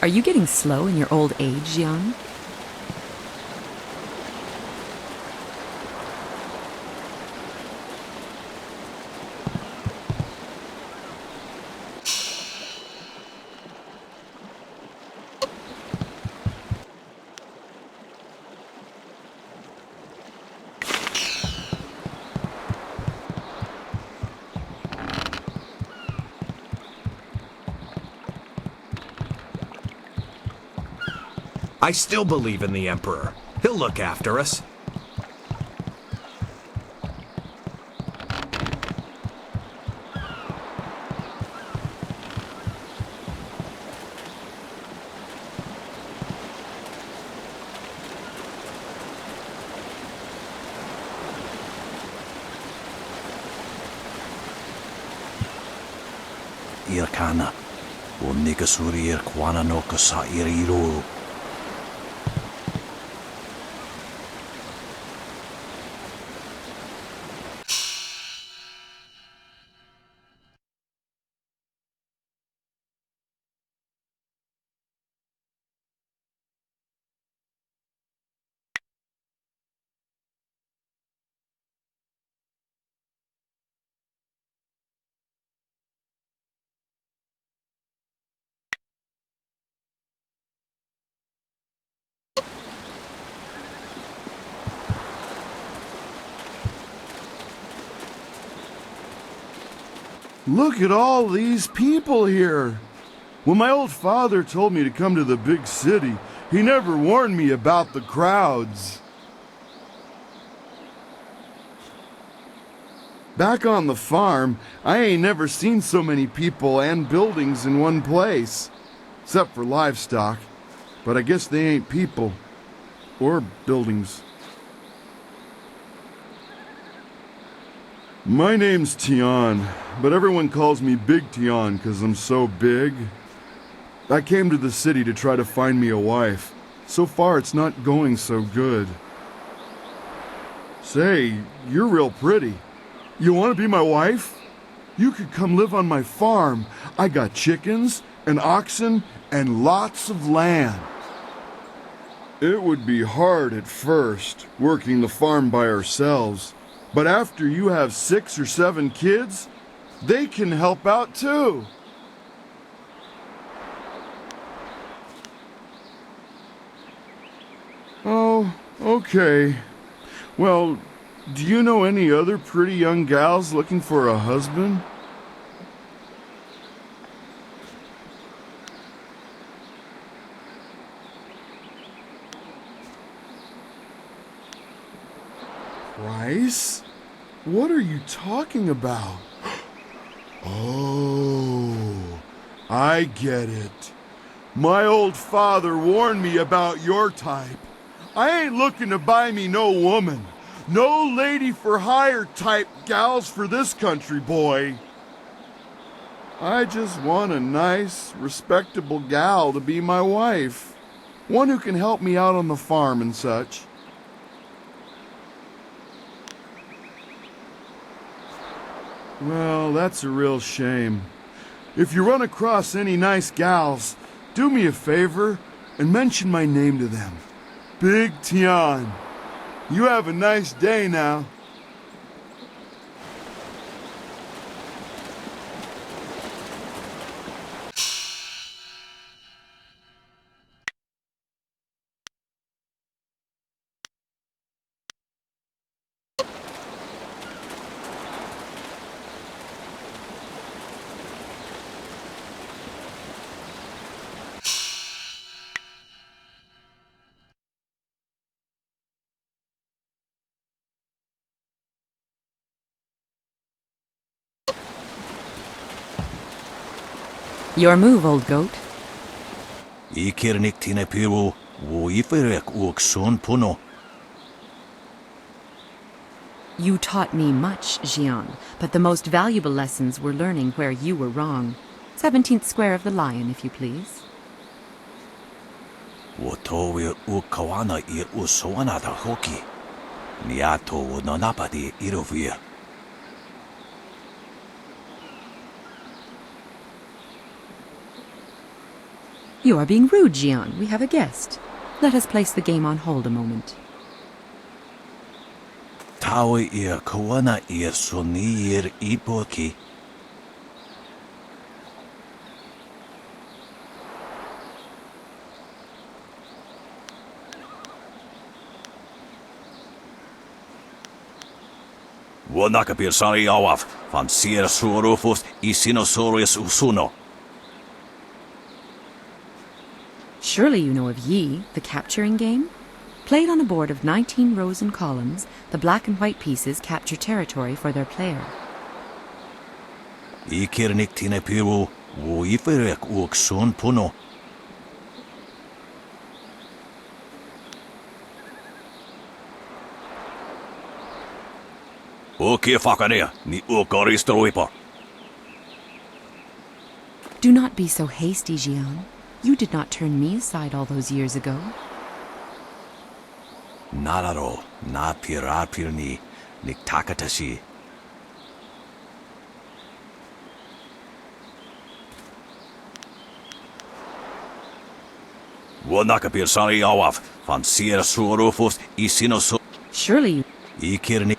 Are you getting slow in your old age, young? I still believe in the Emperor. He'll look after us. Irkana, o Nikasuri Irkwana no Kasa Iriru. Look at all these people here. When my old father told me to come to the big city, he never warned me about the crowds. Back on the farm, I ain't never seen so many people and buildings in one place. Except for livestock. But I guess they ain't people. Or buildings. My name's Tian, but everyone calls me Big Tian because I'm so big. I came to the city to try to find me a wife. So far, it's not going so good. Say, you're real pretty. You want to be my wife? You could come live on my farm. I got chickens and oxen and lots of land. It would be hard at first, working the farm by ourselves. But after you have 6 or 7 kids, they can help out too. Oh, okay. Well, do you know any other pretty young gals looking for a husband? Price? What are you talking about? Oh, I get it. My old father warned me about your type. I ain't looking to buy me no woman. No lady for hire type gals for this country, boy. I just want a nice, respectable gal to be my wife. One who can help me out on the farm and such. Well, that's a real shame. If you run across any nice gals, do me a favor and mention my name to them. Big Tian. You have a nice day now. Your move, old goat. Ikirnik tine piru, wo iferek uk son puno. You taught me much, Jian, but the most valuable lessons were learning where you were wrong. 17th square of the lion, if you please. Wo towe uk kawana ir usoana da hoki. Niato wo nonapadi irovir. You are being rude, Jian. We have a guest. Let us place the game on hold a moment. Tawe ir kawana ir sonir ipoki. Wonakapir sari awaf, van sir surufus isinosaurus usuno. Surely you know of Yi, the capturing game? Played on a board of 19 rows and columns, the black and white pieces capture territory for their player. Ikirnik tine piru, wo iferek uk son puno. Okie fakania, ni ukoristruipo. Do not be so hasty, Jian. You did not turn me aside all those years ago. Nararo, na pirni, niktakatashi. Wonakapir sari awaf, van sir surufus isinoso. Surely. Ikirnik.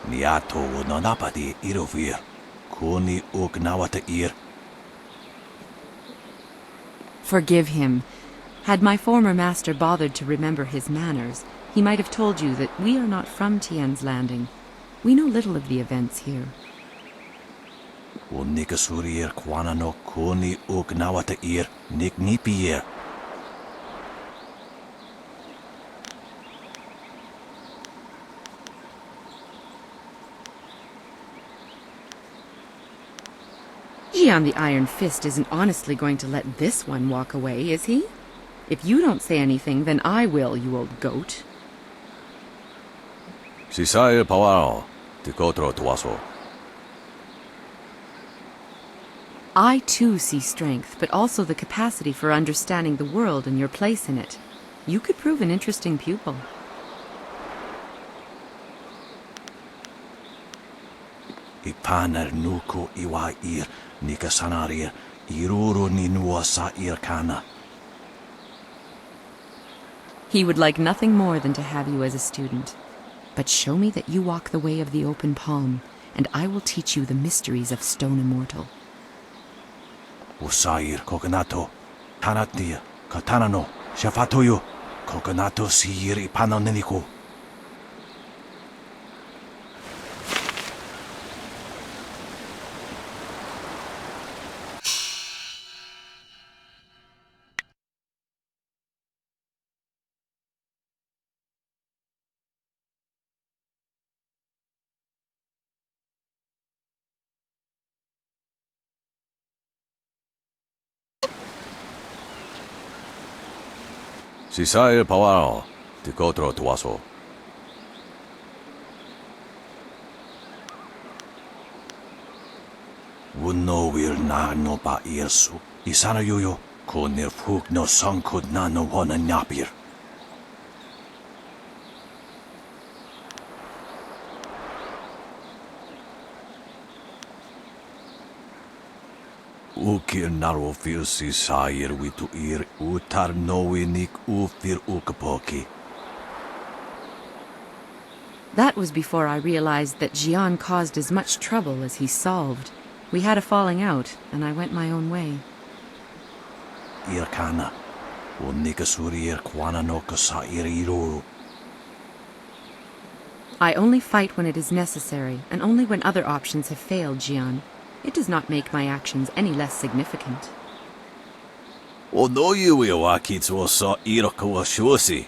Niato nonapadi irovir. Kuni uk nawata ir. Forgive him. Had my former master bothered to remember his manners, he might have told you that we are not from Tian's Landing. We know little of the events here. Unikasurir kwana no kuni uk nawata ir niknipier. Jian the Iron Fist isn't honestly going to let this one walk away, is he? If you don't say anything, then I will, you old goat. Sisai pawao, tikotro tuaso. I too see strength, but also the capacity for understanding the world and your place in it. You could prove an interesting pupil. Ipaner nuko iwa ir, nikasanarir, iruro ninua sa irkana. He would like nothing more than to have you as a student. But show me that you walk the way of the open palm, and I will teach you the mysteries of Stone Immortal. Usair kokonato, tanatia, katanano, shafatoyo, kokonato siir ipanoneniko. Sisai pawao, tikotro tuaso. Wunno wir na no pa irsu, isana yuyo, konir fuk no sankud na no wana nyapir. ukir naro firsi sair witu ir utar nowinik ufir ukapoki. That was before I realized that Jian caused as much trouble as he solved. We had a falling out, and I went my own way. Irkana, unikasurir kwana no kasair iruru. I only fight when it is necessary, and only when other options have failed, Jian. It does not make my actions any less significant. Onoyu iwakitsu sa iroko wa shusi.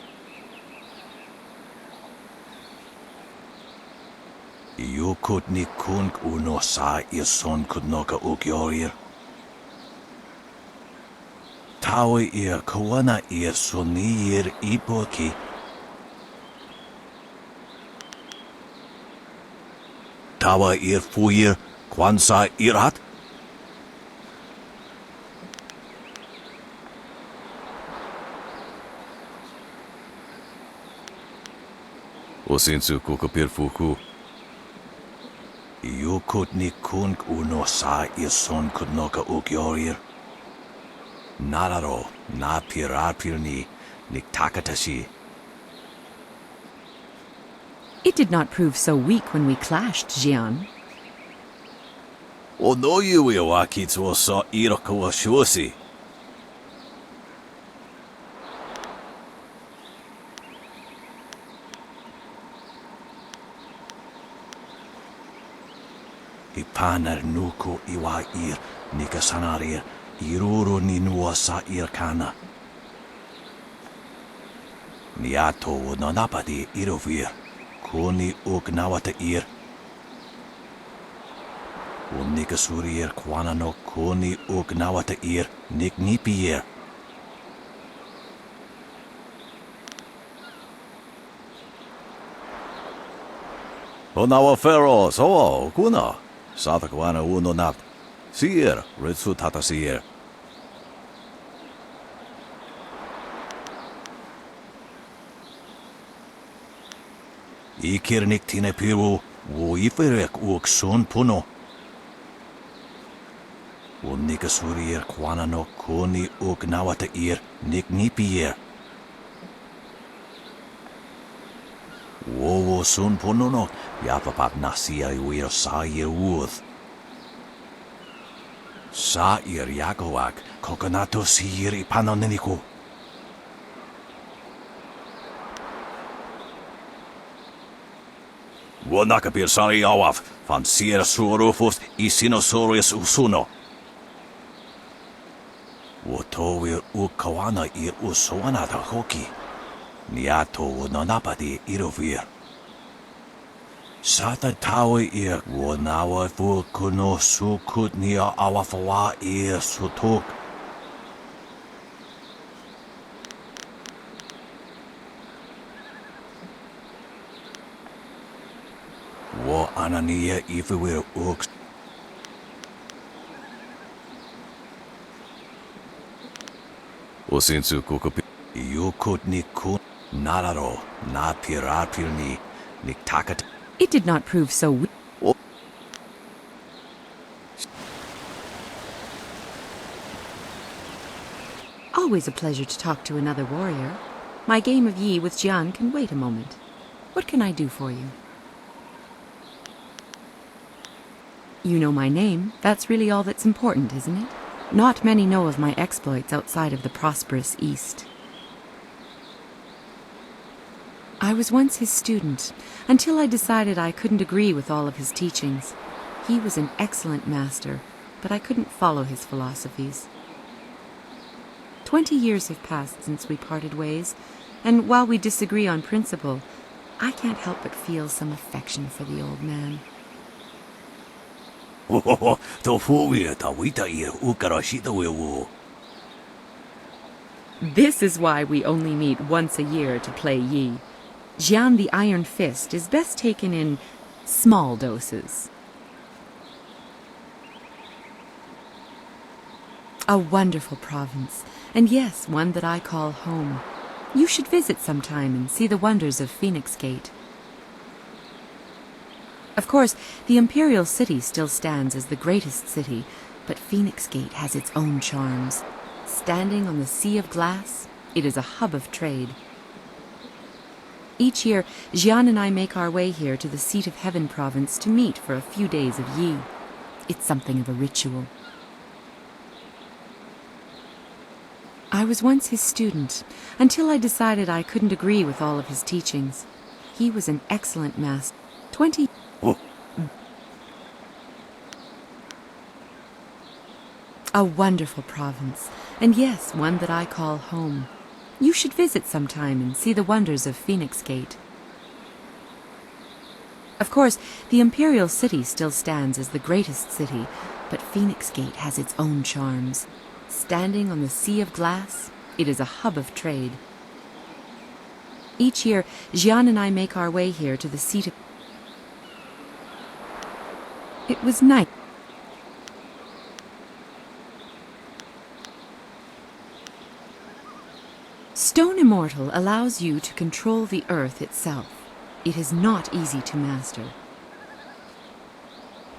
Yukut ni kung uno sa ison kudnoka ukyorir. Tawi ir kawana ir sunir ipoki. Tawa ir fuir kwansa irat. Osensu kokopir fuku. Yukut ni kung uno sa ison kudnoka ukyorir. Nararo na pirapir ni niktakatashi. It did not prove so weak when we clashed, Jian. Onoyu iwakitsu sa iroko wa shusi. Ipanar nuku iwa ir nikasanarir iruru ni nuwa sa irkana. Niato no napadi irovir kuni ugnawata ir. Unikasurir kwana no kuni ugnawata ir niknipier. Onawa feros o kuna. Satakwana uno nap. Sier, ritsu tata sier. Ikirnik tine piru, wo iferek uk sun puno. Unikasurir kwana no kuni uk nawata ir niknipier. Wo sun puno no, yapapat nasia uir sair uth. Sair yakoak, kokonato siir ipanoneniku. Wonakapir sari awaf, van sier surufus isinosaurus usuno. Wotowir ukawana ir usoanata hoki. Niato wononapadi irovir. Sata tawe ir wonawa fu kuno sukut nia awafawa ir sutuk. Wo anania ifewir ux. Osensu kokopi. Yukut ni kun nararo na pirapir ni niktakat. It did not prove so weak. Always a pleasure to talk to another warrior. My game of Yi with Jian can wait a moment. What can I do for you? You know my name. That's really all that's important, isn't it? Not many know of my exploits outside of the prosperous East. I was once his student, until I decided I couldn't agree with all of his teachings. He was an excellent master, but I couldn't follow his philosophies. 20 years have passed since we parted ways, and while we disagree on principle, I can't help but feel some affection for the old man. This is why we only meet once a year to play Yi. Jian the Iron Fist is best taken in small doses. A wonderful province, and yes, one that I call home. You should visit sometime and see the wonders of Phoenix Gate. Of course, the Imperial City still stands as the greatest city, But Phoenix Gate has its own charms. Standing on the sea of glass, it is a hub of trade. Each year, Jian and I make our way here to the Seat of Heaven province to meet for a few days of Yi. It's something of a ritual. I was once his student, until I decided I couldn't agree with all of his teachings. He was an excellent master. 20... A wonderful province, and yes, one that I call home. You should visit sometime and see the wonders of Phoenix Gate. Of course, the Imperial City still stands as the greatest city, but Phoenix Gate has its own charms. Standing on the sea of glass, it is a hub of trade. Each year, Jian and I make our way here to the seat of... It was night. Stone Immortal allows you to control the earth itself. It is not easy to master.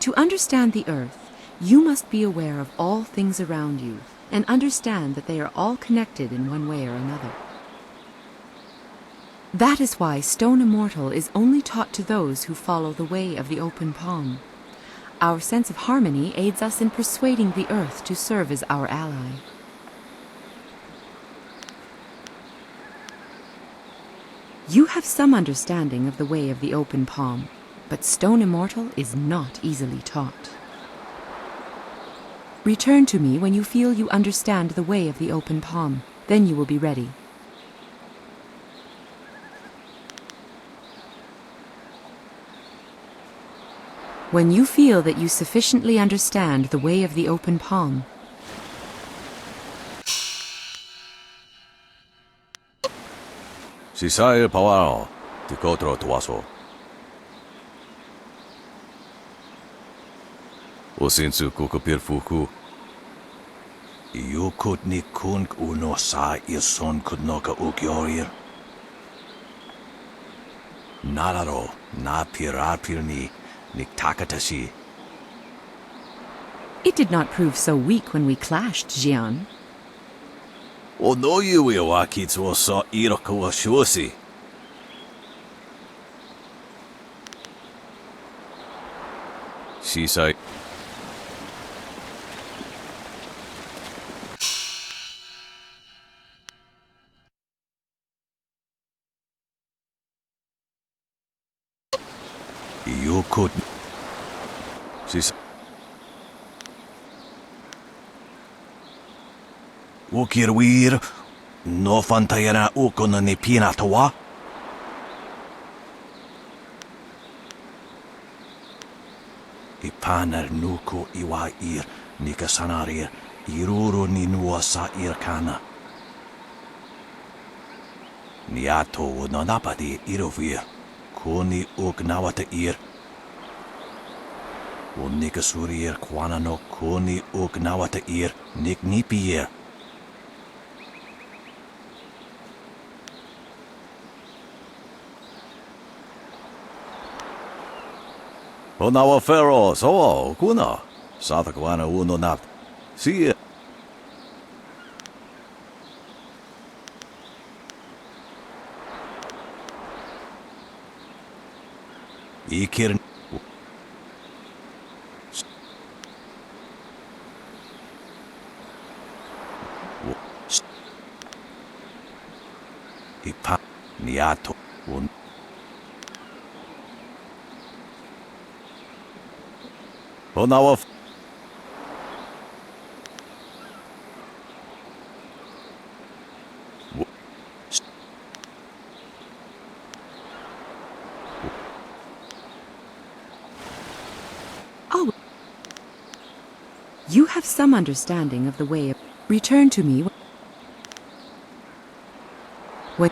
To understand the earth, you must be aware of all things around you and understand that they are all connected in one way or another. That is why Stone Immortal is only taught to those who follow the way of the open palm. Our sense of harmony aids us in persuading the earth to serve as our ally. You have some understanding of the way of the open palm, but Stone Immortal is not easily taught. Return to me when you feel you understand the way of the open palm. Then you will be ready. When you feel that you sufficiently understand the way of the open palm, Sisai Pawao, Tikotro Tuaso. Osinsu Kukupir Fuku. You could ni kunk uno sa son could noka ukyorir. Nararo, na pirapirni, niktakatashi. it did not prove so weak when we clashed, Jian. O no you wakitsu so iroku wa shuosi. Shisai. You could. She's. Ukirwir, no fantayana ukona ni pinatawa. Ipanar nuko iwa ir, nikasanarir, iruro ni nuasa irkana. Niato no napadi irovir, koni ugnawata ir. Unikasurir kwana no koni ugnawata ir, niknipier. Onawa Pharaoh, so kuna, Satakwana uno nap. See Ikir Ipa Niato un Onawa Oh, you have some understanding of the way of... Return to me when...